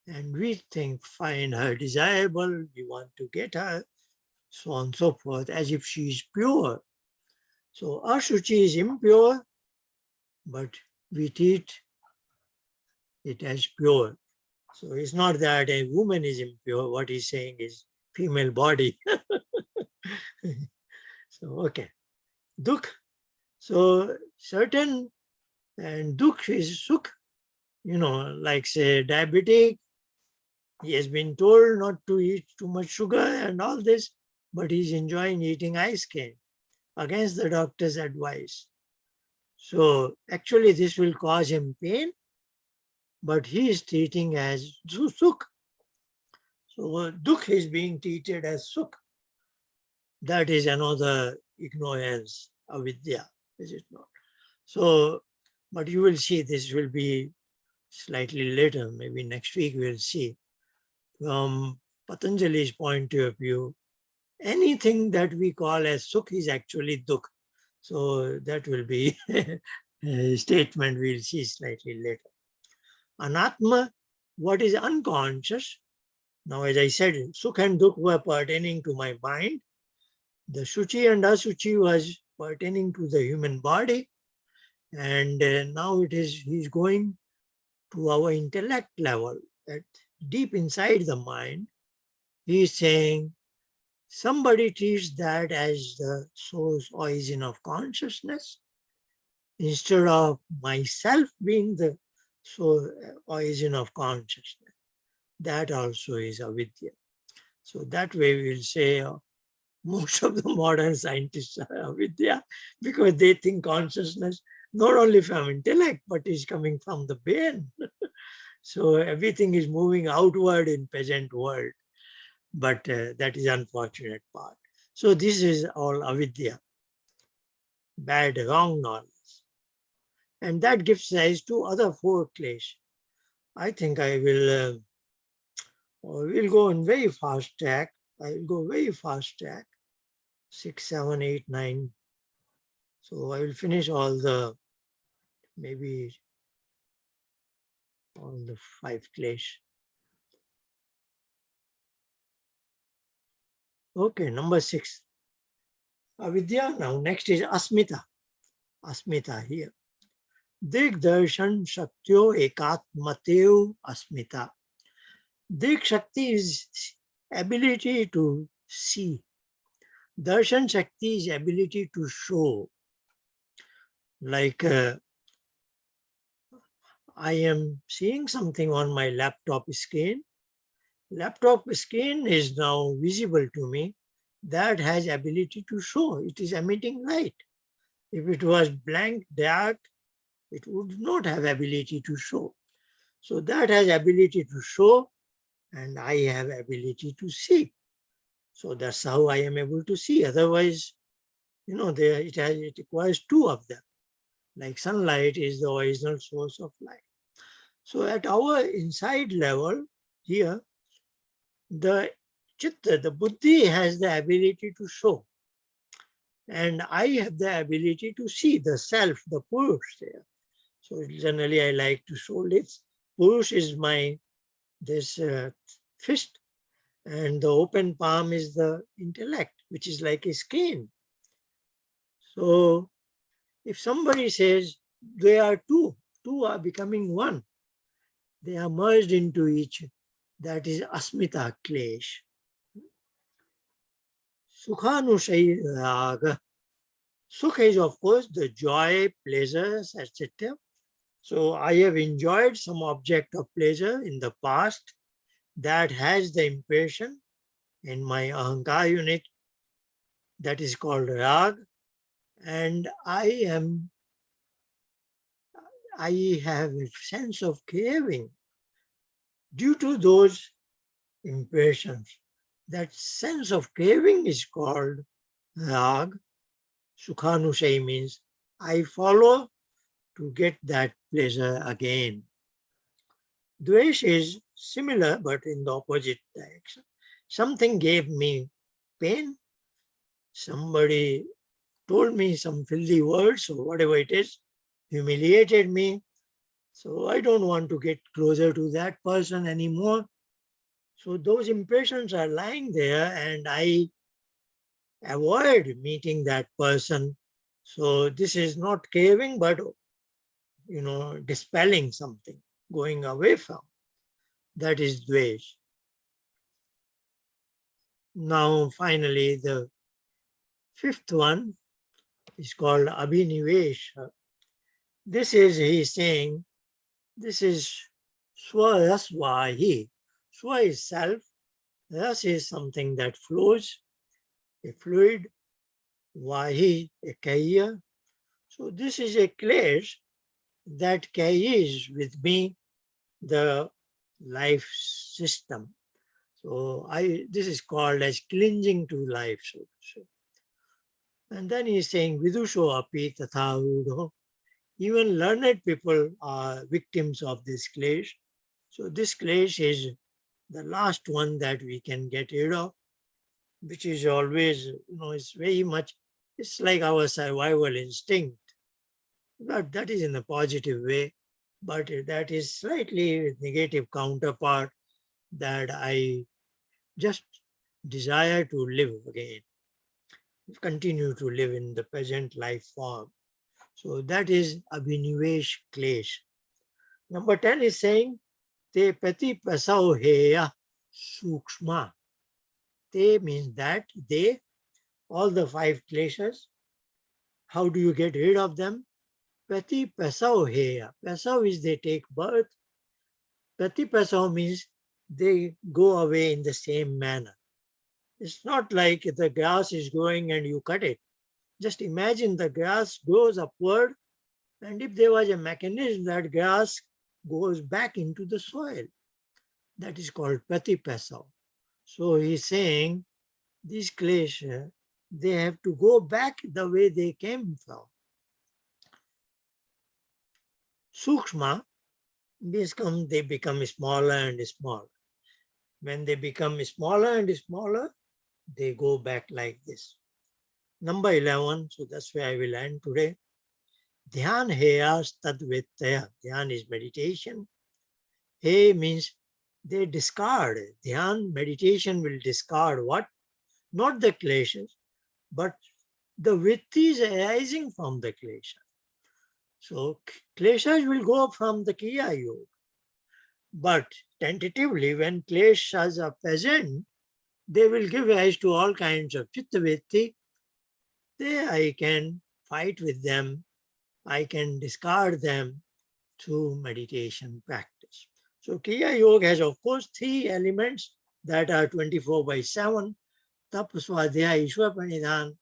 And we find her desirable, we want to get her, so on and so forth, as if she is pure. So Ashuchi is impure, but we treat it as pure. So it's not that a woman is impure. What he's saying is female body. So, okay. Dukh. So certain, and dukh is sukh, like say diabetic. He has been told not to eat too much sugar and all this, but he's enjoying eating ice cream against the doctor's advice. So actually this will cause him pain, but he is treating as sukh. So dukh is being treated as sukh. That is another ignorance, avidya, is it not? So, but you will see this will be slightly later, maybe next week we'll see. From Patanjali's point of view, anything that we call as sukh is actually dukh. So that will be a statement we'll see slightly later. Anatma, what is unconscious? Now, as I said, sukh and dukh were pertaining to my mind. The shuchi and asuchi was pertaining to the human body. And now he's going to our intellect level, that deep inside the mind. He's saying, somebody treats that as the source origin of consciousness instead of myself being the source origin of consciousness. That also is avidya. So that way we'll say most of the modern scientists are avidya because they think consciousness not only from intellect but is coming from the brain. So everything is moving outward in present world. But that is unfortunate part. So this is all avidya, bad, wrong knowledge. And that gives rise to other four clash. I think I will go on very fast track. I will go very fast track. 6, 7, 8, 9. So I will finish maybe all the 5 clash. Okay, number 6. Avidya. Now next is asmita. Asmita here. Digdarshan Shaktyo Ekatmatev Asmita. Dig Shakti is ability to see. Darshan Shakti is ability to show. Like I am seeing something on my laptop screen. Laptop screen is now visible to me. That has ability to show. It is emitting light. If it was blank, dark, it would not have ability to show. So that has ability to show, and I have ability to see. So that's how I am able to see. Otherwise, it requires 2 of them. Like sunlight is the original source of light. So at our inside level here, the chitta, the buddhi has the ability to show. And I have the ability to see the self, the purush there. So generally I like to show this. Purush is this fist, and the open palm is the intellect, which is like a screen. So if somebody says they are two are becoming one, they are merged into each. That is asmita klesh. Sukhanushayraga. Sukha is, of course, the joy, pleasures, etc. So I have enjoyed some object of pleasure in the past that has the impression in my ahankar unit, that is called rag, and I have a sense of craving due to those impressions. That sense of craving is called rag. Sukhanushay means I follow to get that pleasure again. Dvesh is similar but in the opposite direction. Something gave me pain. Somebody told me some filthy words or whatever it is, humiliated me. So I don't want to get closer to that person anymore. So those impressions are lying there and I avoid meeting that person. So this is not craving, but dispelling something, going away from. That is dvesh. Now finally the 5th one is called abhinivesh. This is, he's saying, this is swarasvahi. Swa is self, ras is something that flows, a fluid, vahi, a kaya. So this is a clash that carries with me the life system. So this is called as clinging to life, so to say. And then he's saying, Vidusho api tatha rudo. Even learned people are victims of this klesh. So this klesh is the last one that we can get rid of, which is always, it's very much, it's like our survival instinct. But that is in a positive way. But that is slightly negative counterpart that I just desire to live again, continue to live in the present life form. So that is Abhinivesh Klesh. Number 10 is saying, Te pati pasau heya sukshma. Te means that they, all the five kleshas, how do you get rid of them? Pati pasau heya. Pasau is they take birth. Pati pasau means they go away in the same manner. It's not like the grass is growing and you cut it. Just imagine the grass grows upward, and if there was a mechanism that grass goes back into the soil, that is called Pratipasau. So he's saying these klesha, they have to go back the way they came from. Sukshma, they become smaller and smaller. When they become smaller and smaller, they go back like this. Number 11, so that's where I will end today. Dhyan heyas tadvetaya. Dhyan is meditation. Hey means they discard. Dhyan, meditation will discard what? Not the kleshas, but the vittis arising from the klesha. So kleshas will go from the Kriya Yoga. But tentatively, when kleshas are present, they will give rise to all kinds of chitta vritti. There I can fight with them. I can discard them through meditation practice. So Kriya Yoga has, of course, three elements that are 24/7, Tap, Swadhyaya, Ishwar Pranidhan,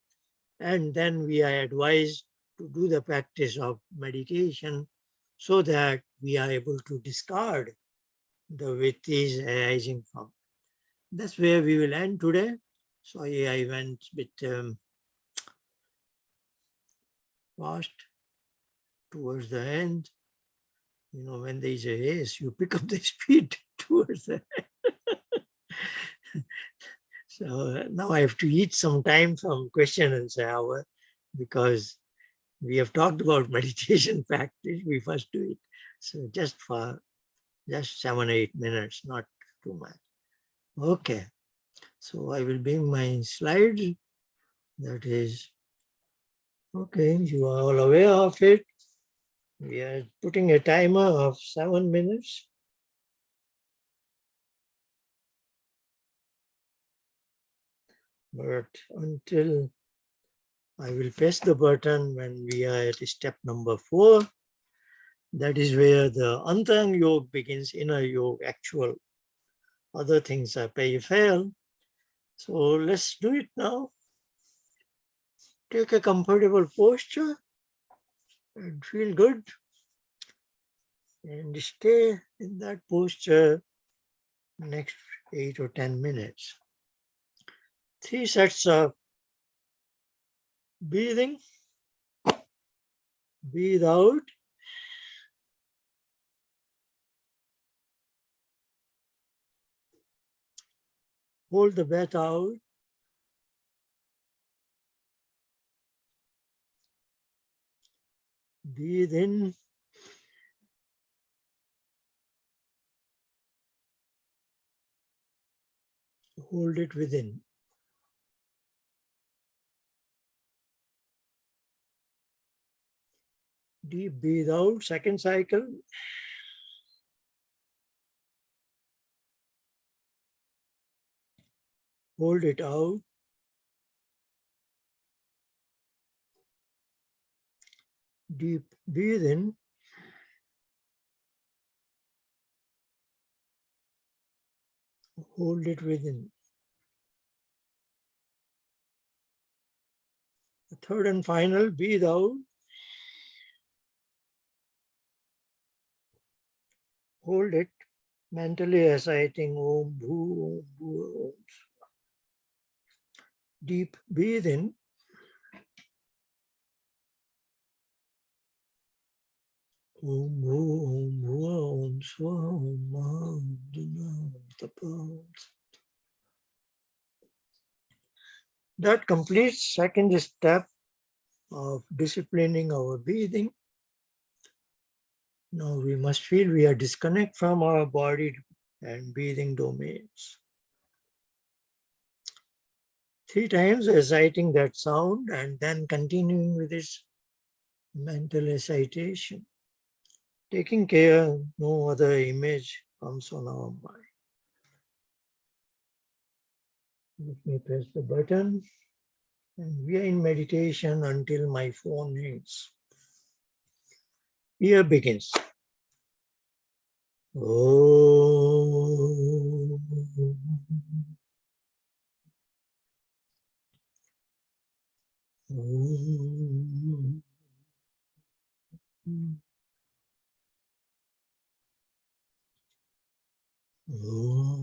and then we are advised to do the practice of meditation so that we are able to discard the vittis arising from. That's where we will end today. Sorry, I went a bit fast towards the end. When there is a race, you pick up the speed towards the end. So now I have to eat some time from question and answer hour because we have talked about meditation practice. We first do it. So just 7 or 8 minutes, not too much. Okay. So I will bring my slides. That is, okay, you are all aware of it. We are putting a timer of 7 minutes. But until I will press the button when we are at step number 4, that is where the Antang Yoga begins, inner yoga, actual. Other things are peripheral. So let's do it now. Take a comfortable posture and feel good. And stay in that posture next 8 or 10 minutes. 3 sets of breathing. Breathe out. Hold the breath out. Breathe in. Hold it within. Deep breathe out, second cycle. Hold it out. Deep breathe in. Hold it within. The third and final, breathe out. Hold it, mentally reciting Om Bhu Om Bhu Om. Deep breathe in. Om Bhu, Om Bhuva, Om Swaha, Om Maha, Om Jana, Om Tapa. That completes second step of disciplining our breathing. Now we must feel we are disconnected from our body and breathing domains. 3 times reciting that sound and then continuing with its mental recitation. Taking care no other image comes on our mind. Let me press the button and we are in meditation until my phone rings. Here begins. Om. Om. Om.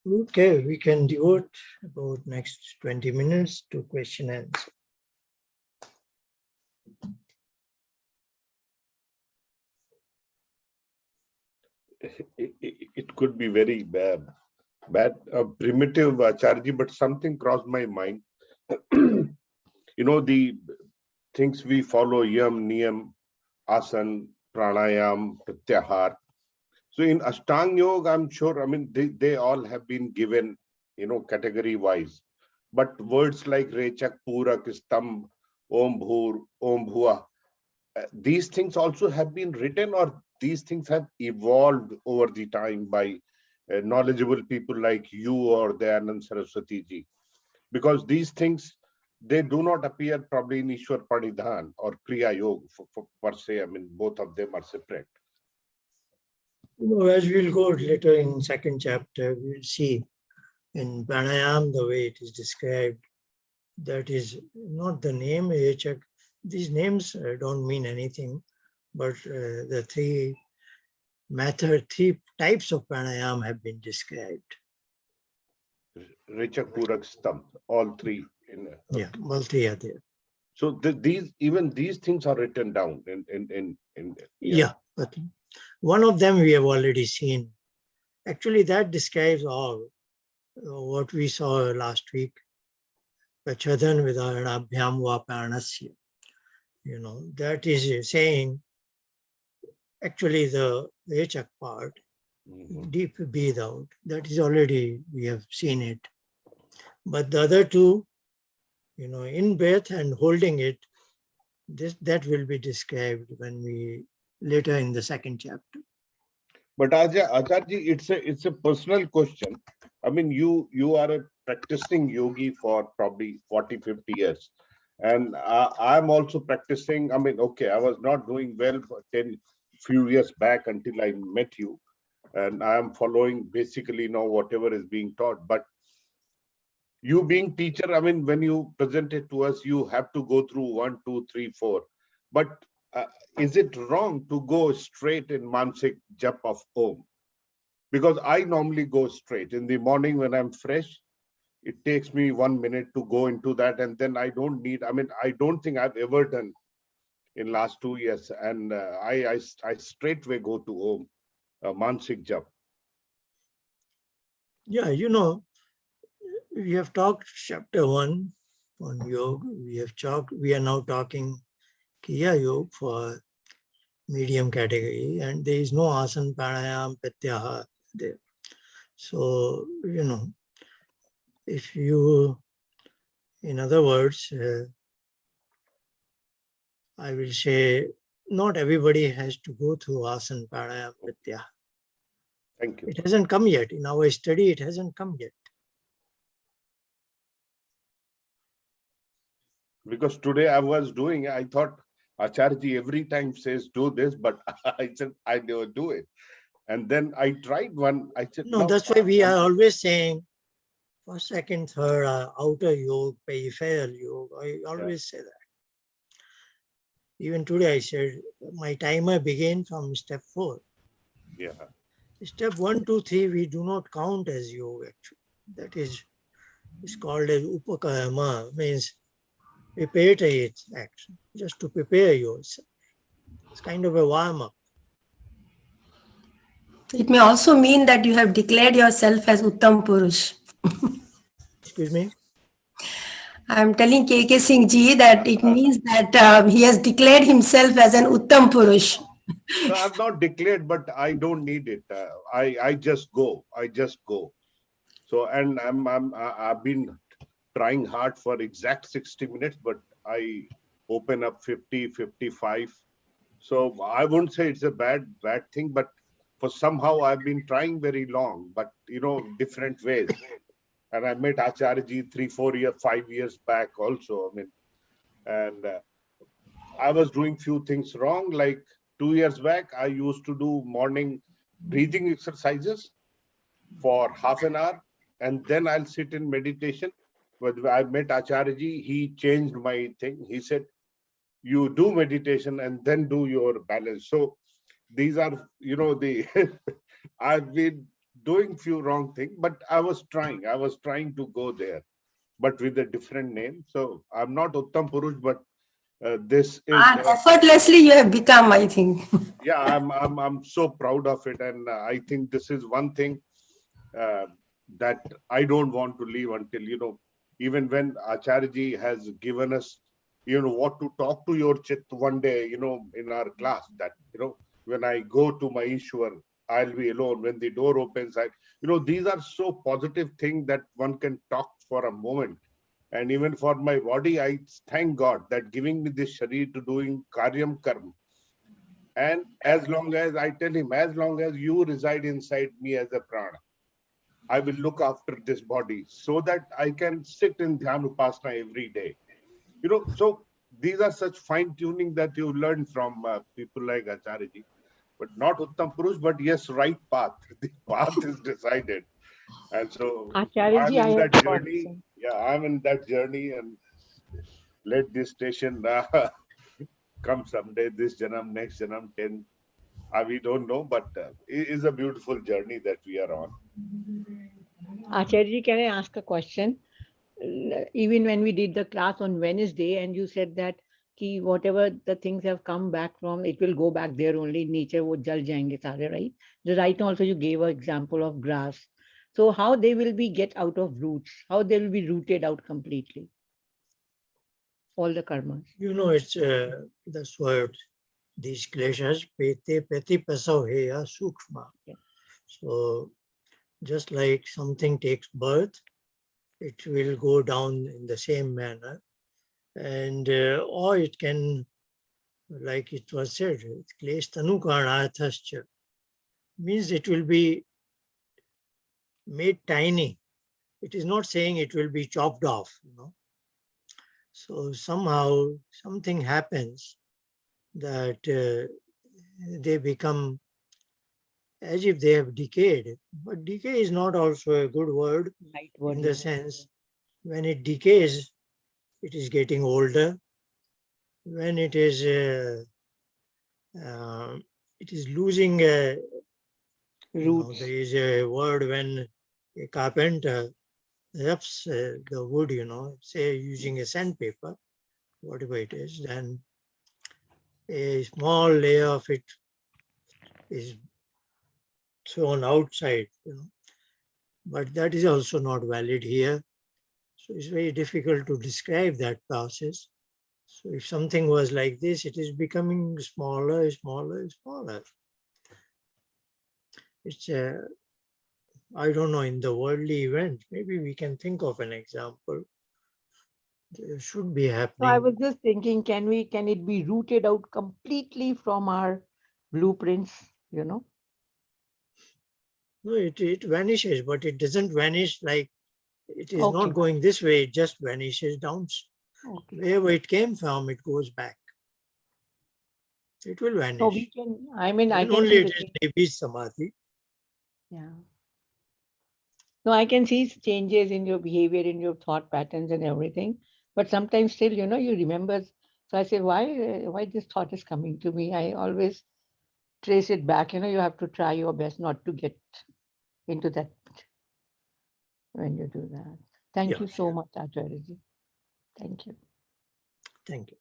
Okay, we can devote about next 20 minutes to question and answer. It could be very bad, primitive, Acharji, but something crossed my mind. The things we follow, yam, niyam, asan, pranayam, pratyahar. So in Ashtang Yoga, I'm sure, they all have been given, category wise. But words like Rechak, Purak, Stamb, Om Bhur, Om Bhua, these things also have been written, or these things have evolved over the time by knowledgeable people like you or Dayanand Saraswati ji? Because these things, they do not appear probably in Ishwar Pranidhan or Kriya Yoga per se. Both of them are separate. As we'll go later in second chapter, we'll see in pranayam the way it is described. That is not the name Rechak. These names don't mean anything, but the three types of pranayam have been described. Rechak, Purak, Stamb, all three. Yeah, all three are there. So these things are written down in yeah, but one of them we have already seen. Actually, that describes all what we saw last week. Prachadan vidaranabhyam va paranasya. That is saying, actually the Rechak part, deep breathe out, that is already, we have seen it. But the other two, in breath and holding it, that will be described when we later in the second chapter. But Acharji, it's a personal question. You are a practicing yogi for probably 40, 50 years. And I'm also practicing. Okay, I was not doing well for few years back until I met you. And I am following basically now whatever is being taught. But you being teacher, when you present it to us, you have to go through 1, 2, 3, 4. But is it wrong to go straight in Mansik Jap of Om? Because I normally go straight in the morning when I'm fresh. It takes me 1 minute to go into that, and then I don't need. I don't think I've ever done in last 2 years, and I straightway go to Om, Mansik Jap. Yeah, we have talked chapter 1 on yoga. We are now talking Kriya Yoga for medium category, and there is no asana, pranayam, pratyahar there. So, if you, in other words, I will say, not everybody has to go through asana, pranayam, pratyahar. Thank you. It hasn't come yet. In our study, it hasn't come yet. Because today I was doing, I thought Acharji every time says do this, but I said I never do it. And then I tried one. I said no. That's why we are always saying first, second, third, outer yoga, peripheral yoga. I always say that. Even today I said my timer began from step 4. Yeah. Step 1, 2, 3, we do not count as yoga actually. That is called as upakarma, means preparatory action, just to prepare yourself. It's kind of a warm-up. It may also mean that you have declared yourself as Uttam Purush. Excuse me? I'm telling KK Singh ji that it means that he has declared himself as an Uttam Purush. No, I've not declared, but I don't need it. I just go. I just go. So, and I've been trying hard for exact 60 minutes, but I open up 50, 55. So I wouldn't say it's a bad thing, but for somehow I've been trying very long, but different ways. And I met Acharyaji 3, 4 years, 5 years back also. And I was doing few things wrong. Like 2 years back, I used to do morning breathing exercises for half an hour, and then I'll sit in meditation. But I met Acharyaji, he changed my thing. He said, you do meditation and then do your balance. So these are, the I've been doing few wrong things, but I was trying to go there, but with a different name. So I'm not Uttam Purush, but this is And effortlessly you have become, I think. yeah, I'm so proud of it, and I think this is one thing uh, that I don't want to leave until, even when Acharyaji has given us, what to talk to your chit one day, in our class, that, when I go to my Ishwar, I'll be alone. When the door opens, these are so positive things that one can talk for a moment. And even for my body, I thank God that giving me this sharir to doing karyam karma. And as long as I tell him, as long as you reside inside me as a prana, I will look after this body so that I can sit in Dhyana-Upasana every day. So these are such fine tuning that you learn from people like Acharyaji, but not Uttam Purush, but yes, right path. The path is decided. And so Acharya I'm ji, I in have that a journey. question. Yeah, I'm in that journey, and let this station come someday, this janam, next janam, 10. We don't know, but it is a beautiful journey that we are on. Acharya ji, can I ask a question? Even when we did the class on Wednesday, and you said that ki whatever the things have come back from, it will go back there only. Nature wo jal jayenge sare, right? The right now also you gave an example of grass. So how they will be get out of roots? How they will be rooted out completely? All the karmas. It's that's word. These kleshas, pete peti pasav heya sukshma. Yeah. So just like something takes birth, it will go down in the same manner. And or it can, like it was said, klesh tanukarnathascha, means it will be made tiny. It is not saying it will be chopped off. So somehow something happens that they become as if they have decayed. But decay is not also a good word Right in word. the sense when it decays, it is getting older. When it is losing Roots. there is a word when a carpenter roughs the wood, say using a sandpaper, whatever it is, then a small layer of it is thrown outside. But that is also not valid here. So it's very difficult to describe that process. So if something was like this, it is becoming smaller, smaller, smaller. It's I don't know, in the worldly event, maybe we can think of an example. There should be So I happening. was just thinking, can it be rooted out completely from our blueprints, No, it vanishes, but it doesn't vanish like it is Okay. not going this way, it just vanishes down. Okay. Wherever it came from, it goes back. It will So vanish. I Then can only see it the is change. maybe samadhi. Yeah. No, I can see changes in your behavior, in your thought patterns and everything. But sometimes still, you remember. So I say, why this thought is coming to me? I always trace it back. You have to try your best not to get into that when you do that. Thank Yeah, you so much, Acharyaji. Thank you. thank you.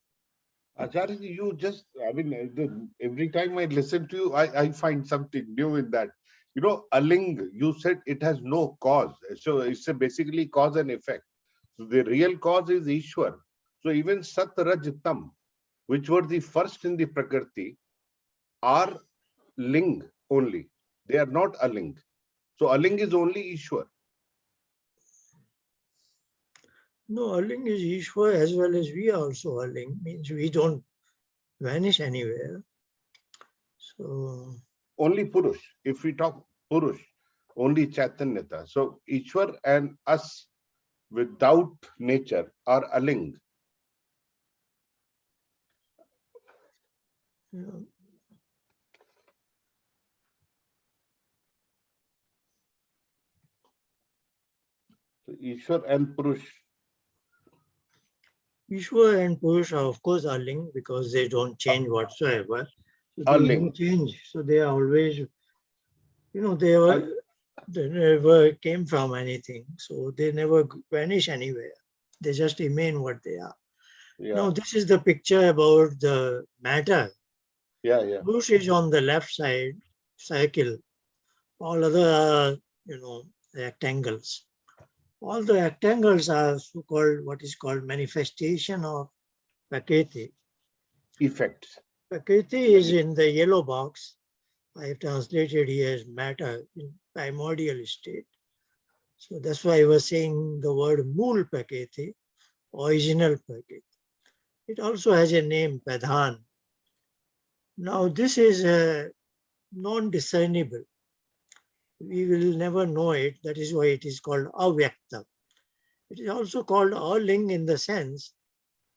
Acharya, you just, every time I listen to you, I find something new in that. Aling, you said it has no cause. So it's basically cause and effect. So the real cause is Ishwar. So even Sat, Raj, Tam, which were the first in the Prakriti, are Ling only. They are not Aling. So Aling is only Ishwar. No, Aling is Ishwar as well as we are also Aling, means we don't vanish anywhere. So Only Purush. If we talk Purush, only Chaitanyata. So Ishwar and us without nature are Aling. yeah. So Ishwar and Purush. Ishwar and Purusha, of course, are linked because they don't change whatsoever. So Are there is no linked. change. So they are always, they are They never came from anything, so they never vanish anywhere. They just remain what they are. Yeah. Now, this is the picture about the matter. Yeah. Yeah. Push is on the left side, circle. All other are, rectangles. All the rectangles are so-called, what is called manifestation of Prakriti. Effects. Prakriti is in the yellow box. I have translated here as matter in primordial state. So that's why I was saying the word Mool Prakriti, original Prakriti. It also has a name, Pradhan. Now this is non-discernible. We will never know it. That is why it is called avyakta. It is also called aling in the sense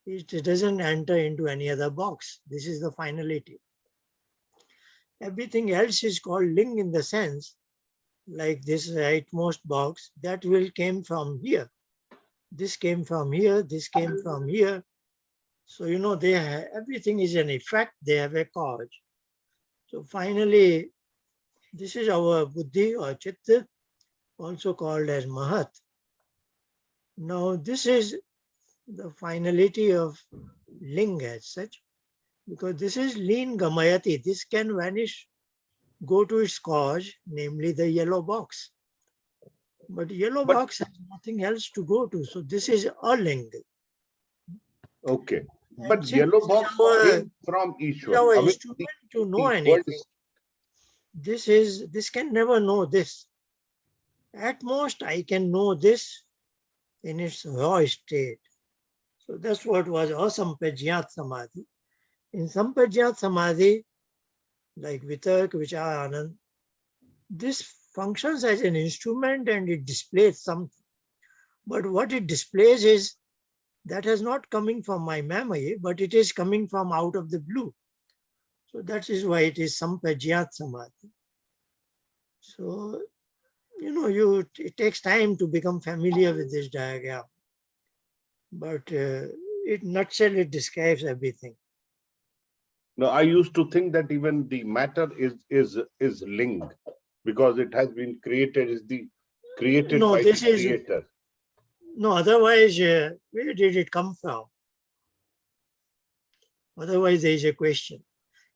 it doesn't enter into any other box. This is the finality. Everything else is called ling in the sense, like this rightmost box, that will came from here. This came from here, this came from here. So, everything is an effect, they have a cause. So finally, this is our buddhi or chitta, also called as mahat. Now, this is the finality of ling as such, because this is lean gamayati. This can vanish, go to its cause, namely the yellow box. But yellow But- box has nothing else to go to. So this is a ling. Okay. And But since yellow box our, came from Ishwar. our I mean, instrument to know the anything, words- this can never know this. At most, I can know this in its raw state. So that's what was asampajyat samadhi. In sampajyat samadhi, like vitark, vichar, anand, this functions as an instrument and it displays something. But what it displays is that is not coming from my memory, but it is coming from out of the blue. So that is why it is sampajyat samadhi. So, it takes time to become familiar with this diagram. But in nutshell, it describes everything. No, I used to think that even the matter is ling, because it has been created, is the created No, by this the is creator. no. Otherwise, where did it come from? Otherwise, there is a question.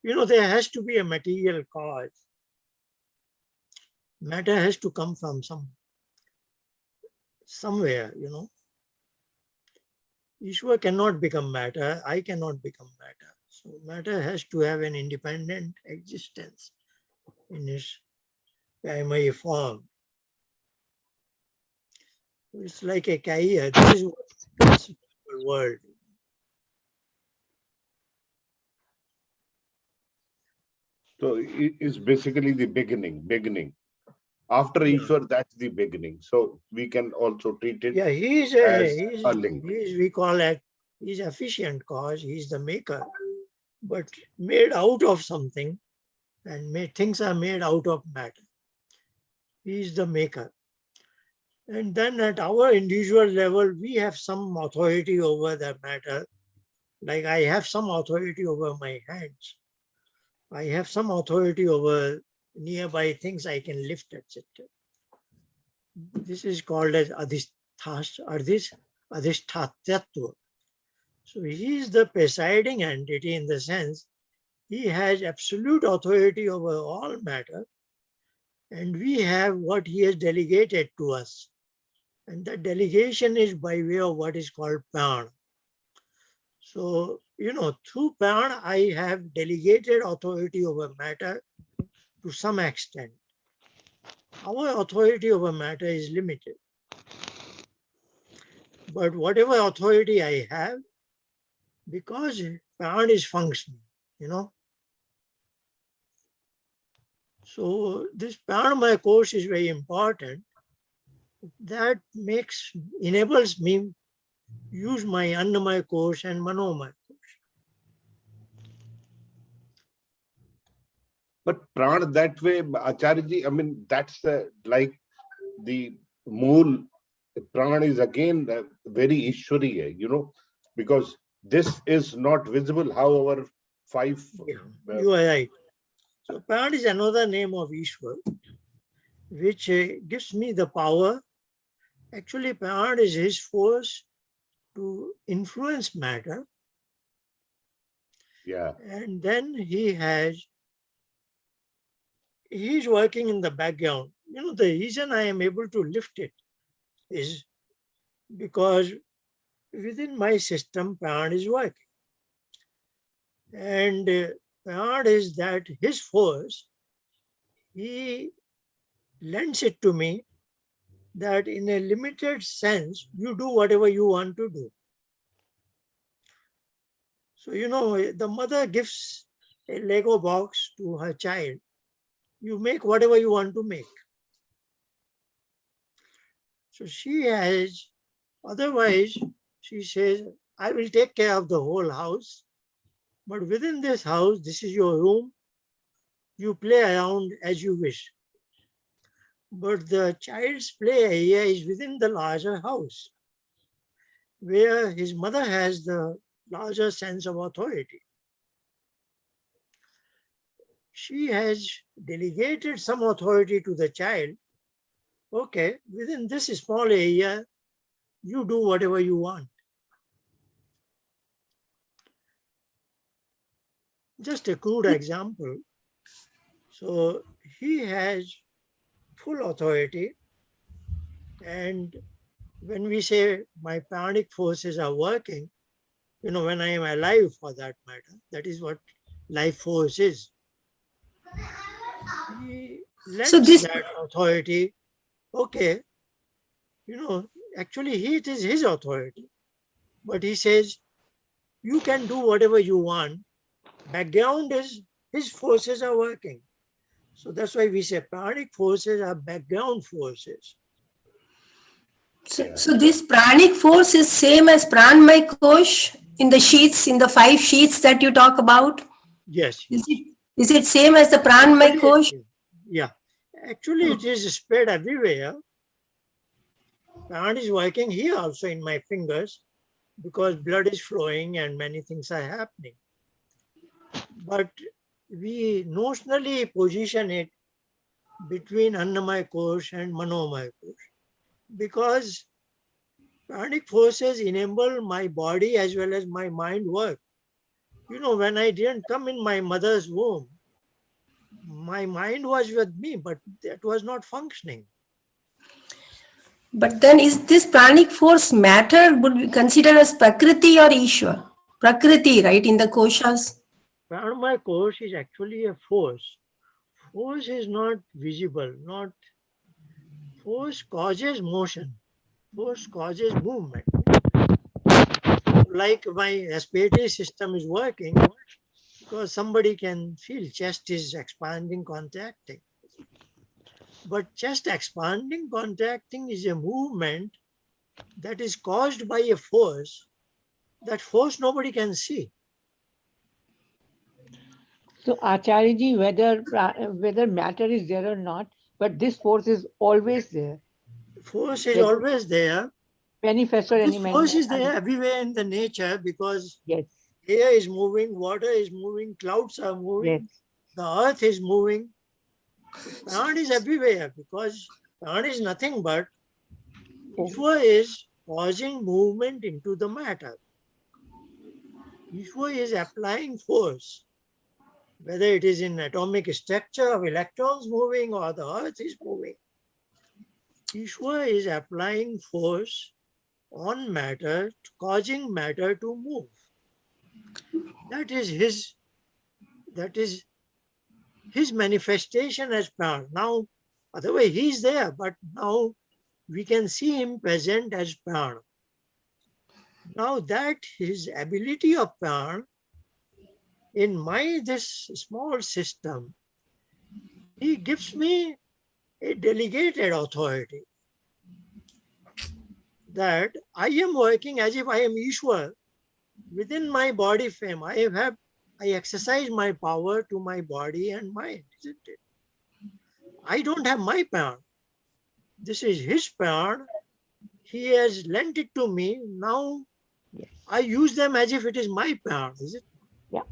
There has to be a material cause. Matter has to come from somewhere. Ishwar cannot become matter. I cannot become matter. So matter has to have an independent existence in its primary form. It's like a career. This is what is the world. So it is basically the beginning. After Yeah. Ishwar, that's the beginning. So we can also treat it Yeah, as a link. we call it, he's efficient cause, he's the maker, but made out of something, and things are made out of matter. He's the maker. And then at our individual level, we have some authority over the matter. Like I have some authority over my hands. I have some authority over nearby things I can lift, etc. This is called as adhishtatyatva. So he is the presiding entity in the sense he has absolute authority over all matter, and we have what he has delegated to us. And that delegation is by way of what is called prana. So, through prana, I have delegated authority over matter to some extent. Our authority over matter is limited. But whatever authority I have, because prana is functioning, So this pranamaya course is very important. That enables me use my annamaya course and manomaya course. But prana that way, Acharyaji, I mean, that's like the mool. Prana is again very Ishwariya, because this is not visible. However, five. Yeah, you are right. So prana is another name of Ishwar. which gives me the power. Actually, Pran is his force to influence matter. Yeah. And then he's working in the background. The reason I am able to lift it is because within my system, Pran is working. And Pran is that his force, he lends it to me that in a limited sense, you do whatever you want to do. So, the mother gives a Lego box to her child. You make whatever you want to make. So otherwise, she says, I will take care of the whole house. But within this house, this is your room. You play around as you wish. But the child's play area is within the larger house, where his mother has the larger sense of authority. She has delegated some authority to the child. Okay, within this small area, you do whatever you want. Just a crude example. So he has full authority, and when we say my pranic forces are working, when I am alive for that matter, that is what life force is. He So lends this, that authority. Okay, actually it is his authority, but he says, you can do whatever you want. Background is his forces are working. So that's why we say pranic forces are background forces. so this pranic force is same as pranmay kosh in the sheets, in the 5 sheets that you talk about. Yes. Is it same as the pranmay kosh? Yeah. Actually, it is spread everywhere. Pran is working here also in my fingers because blood is flowing and many things are happening. But we notionally position it between Annamaya Kosh and Manomaya Kosh because pranic forces enable my body as well as my mind work. When I didn't come in my mother's womb, my mind was with me, but that was not functioning. But then is this pranic force matter would be considered as Prakriti or Ishwar? Prakriti, right, in the koshas? Pranamaya Kosh is actually a force. Force is not visible, force causes motion. Force causes movement. Like my respiratory system is working because somebody can feel chest is expanding, contracting. But chest expanding, contracting is a movement that is caused by a force. That force nobody can see. So Acharya, whether matter is there or not, but this force is always there. Force is always there. Manifest or This any force is there everywhere in the nature because yes, air is moving, water is moving, clouds are moving, yes. the earth is moving. So Pran is everywhere because Pran is nothing but Ishwar is causing movement into the matter. Ishwar is applying force, whether it is in atomic structure of electrons moving or the earth is moving. Ishwar is applying force on matter, causing matter to move. That is his manifestation as Pran. Now, otherwise he is there, but now we can see him present as Pran. Now that his ability of Pran in this small system, he gives me a delegated authority that I am working as if I am Ishwar within my body frame. I exercise my power to my body and mind, isn't it? I don't have my Pran. This is his Pran. He has lent it to me. Now Yes. I use them as if it is my Pran, is it? Yeah.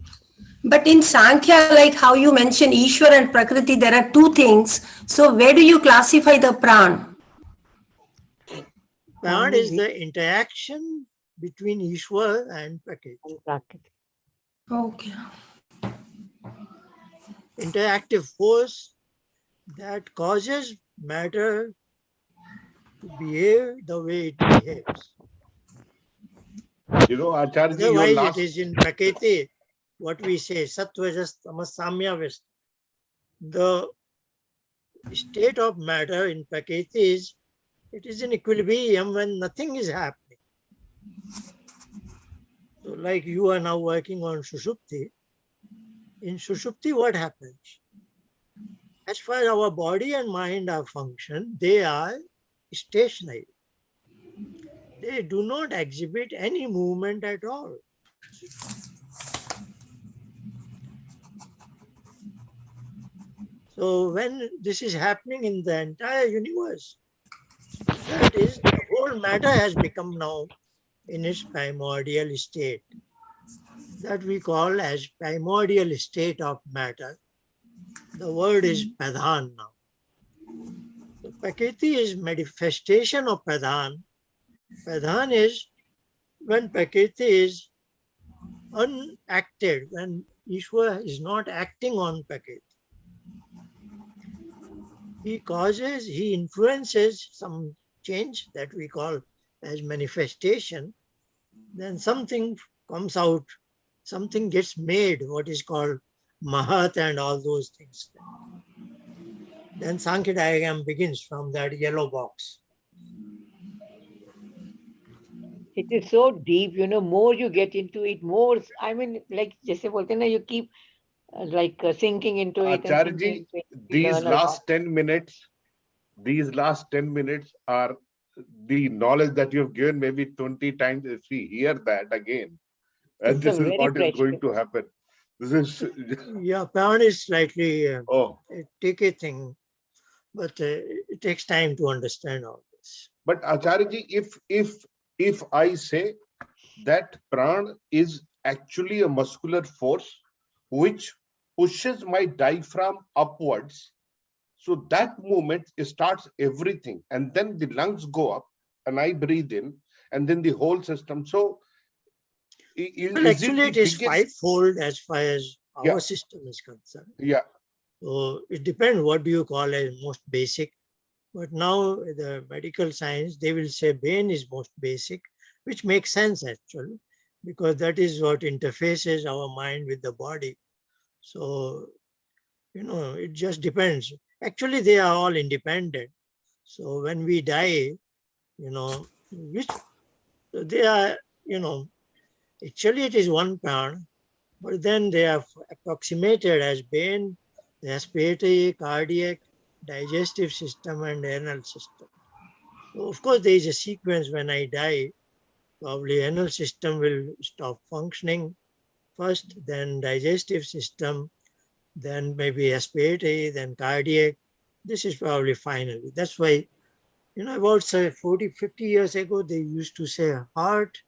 But in Samkhya, like how you mentioned Ishwar and Prakriti, there are two things. So where do you classify the pran? Pran is the interaction between Ishwar and Prakriti. Okay. Interactive force that causes matter to behave the way it behaves. You know, Acharya, your Otherwise, last. it is in Prakriti, what we say, Sattva, Jas, Tamas, Samya, Vishta. The state of matter in Prakriti is, it is in equilibrium when nothing is happening. So like you are now working on Sushupti. In Sushupti, what happens? As far as our body and mind are function, they are stationary. They do not exhibit any movement at all. So when this is happening in the entire universe, that is, the whole matter has become now in its primordial state. That we call as primordial state of matter. The word is pradhan now. So Prakriti is manifestation of pradhan. Pradhan is when Prakriti is unacted, when Ishwar is not acting on Prakriti. He influences some change that we call as manifestation, then something comes out, something gets made, what is called Mahat and all those things. Then Sankhya diagram begins from that yellow box. It is so deep, more you get into it, more, I mean, like, jaise bolte na, you keep sinking into it and Acharya, sinking into it. You these learn a lot. last 10 minutes, are the knowledge that you have given maybe 20 times. If we hear that again, and It's a this is very what is going precious. to happen. This is Yeah, Pran is slightly a tricky thing, but it takes time to understand all this. But Acharya, if I say that pran is actually a muscular force which pushes my diaphragm upwards, so that movement starts everything, and then the lungs go up and I breathe in, and then the whole system. So Well, is it actually, the it is biggest? fivefold as far as our Yeah. system is concerned. Yeah. So it depends what do you call as most basic. But now the medical science, they will say brain is most basic, which makes sense actually, because that is what interfaces our mind with the body. So, it just depends. Actually, they are all independent. So when we die, which they are, actually it is one plant, but then they are approximated as brain, respiratory, cardiac, digestive system, and renal system. So of course, there is a sequence when I die. Probably renal system will stop functioning first, then digestive system, then maybe respiratory, then cardiac. This is probably finally. That's why, about say 40, 50 years ago, they used to say heart,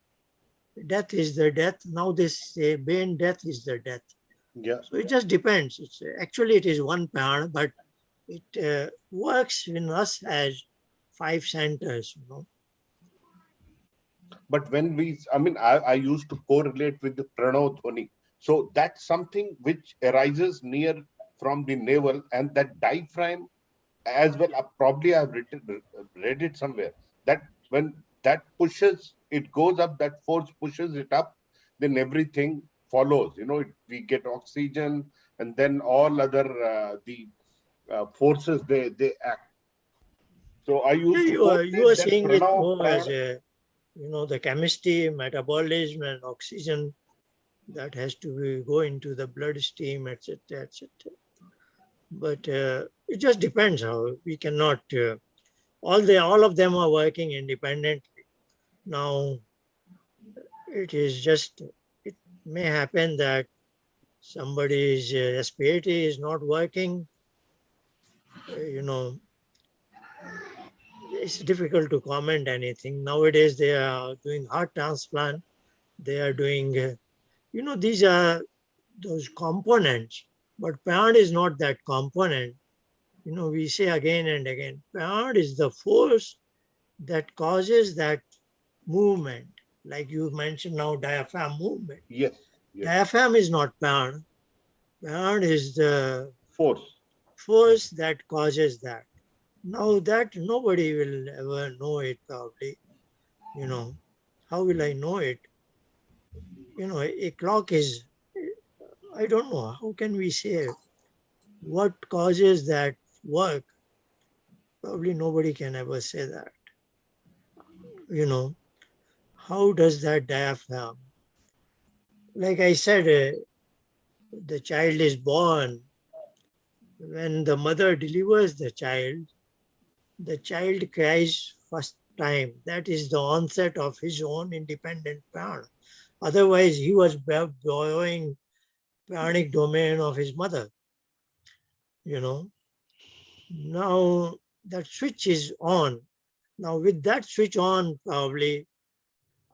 death is the death. Now they say brain death is the death. Yeah. So it just depends. It's actually it is one prana, but it works in us as 5 centers. But when I used to correlate with the Pranav Dhwani. So that's something which arises near from the navel, and that diaphragm as well. Probably I've read it somewhere that when that pushes, it goes up, that force pushes it up, then everything follows. We get oxygen, and then all other the forces they act. So I Yeah, used to you are correlate that seeing it Pranav more as Pran. the chemistry, metabolism, and oxygen that has to go into the bloodstream, etc., etc. But it just depends how we cannot. All of them are working independently. Now, it may happen that somebody's respiratory is not working. It's difficult to comment anything. Nowadays, they are doing heart transplant. They are doing, these are those components, but Pyan is not that component. We say again and again, Pyan is the force that causes that movement. Like you mentioned now, diaphragm movement. Yes. Yes. Diaphragm is not Pyan. Pyan is the Force. force that causes that. Now that nobody will ever know it probably. How will I know it? A clock is, I don't know, how can we say what causes that work? Probably nobody can ever say that. How does that diaphragm? Like I said, the child is born. When the mother delivers the child cries first time. That is the onset of his own independent Pran. Otherwise, he was borrowing pranic domain of his mother. Now that switch is on. Now with that switch on, probably,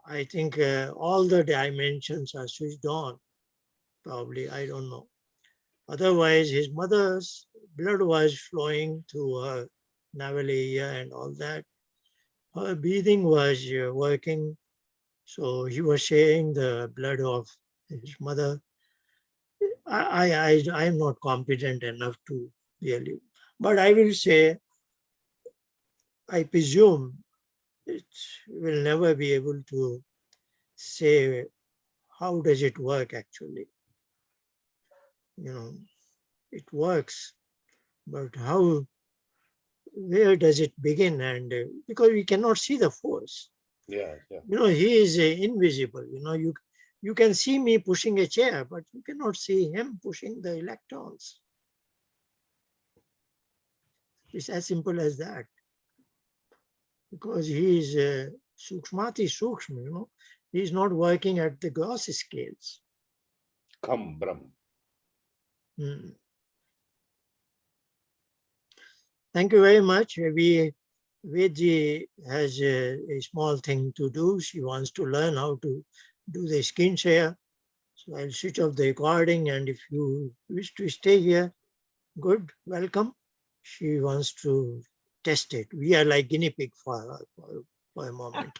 I think all the dimensions are switched on. Probably, I don't know. Otherwise, his mother's blood was flowing through her navel area and all that. Her breathing was working. So he was sharing the blood of his mother. I am not competent enough to really, but I will say, I presume it will never be able to say how does it work actually. It works, but where does it begin? And because we cannot see the force. Yeah. Yeah. He is invisible. You can see me pushing a chair, but you cannot see him pushing the electrons. It's as simple as that. Because he is Sukshmati Sukshma, he is not working at the gross scales. Come, Brahm. Thank you very much. Vedji has a small thing to do. She wants to learn how to do the screen share. So I'll switch off the recording, and if you wish to stay here, good, welcome. She wants to test it. We are like guinea pig for her for a moment.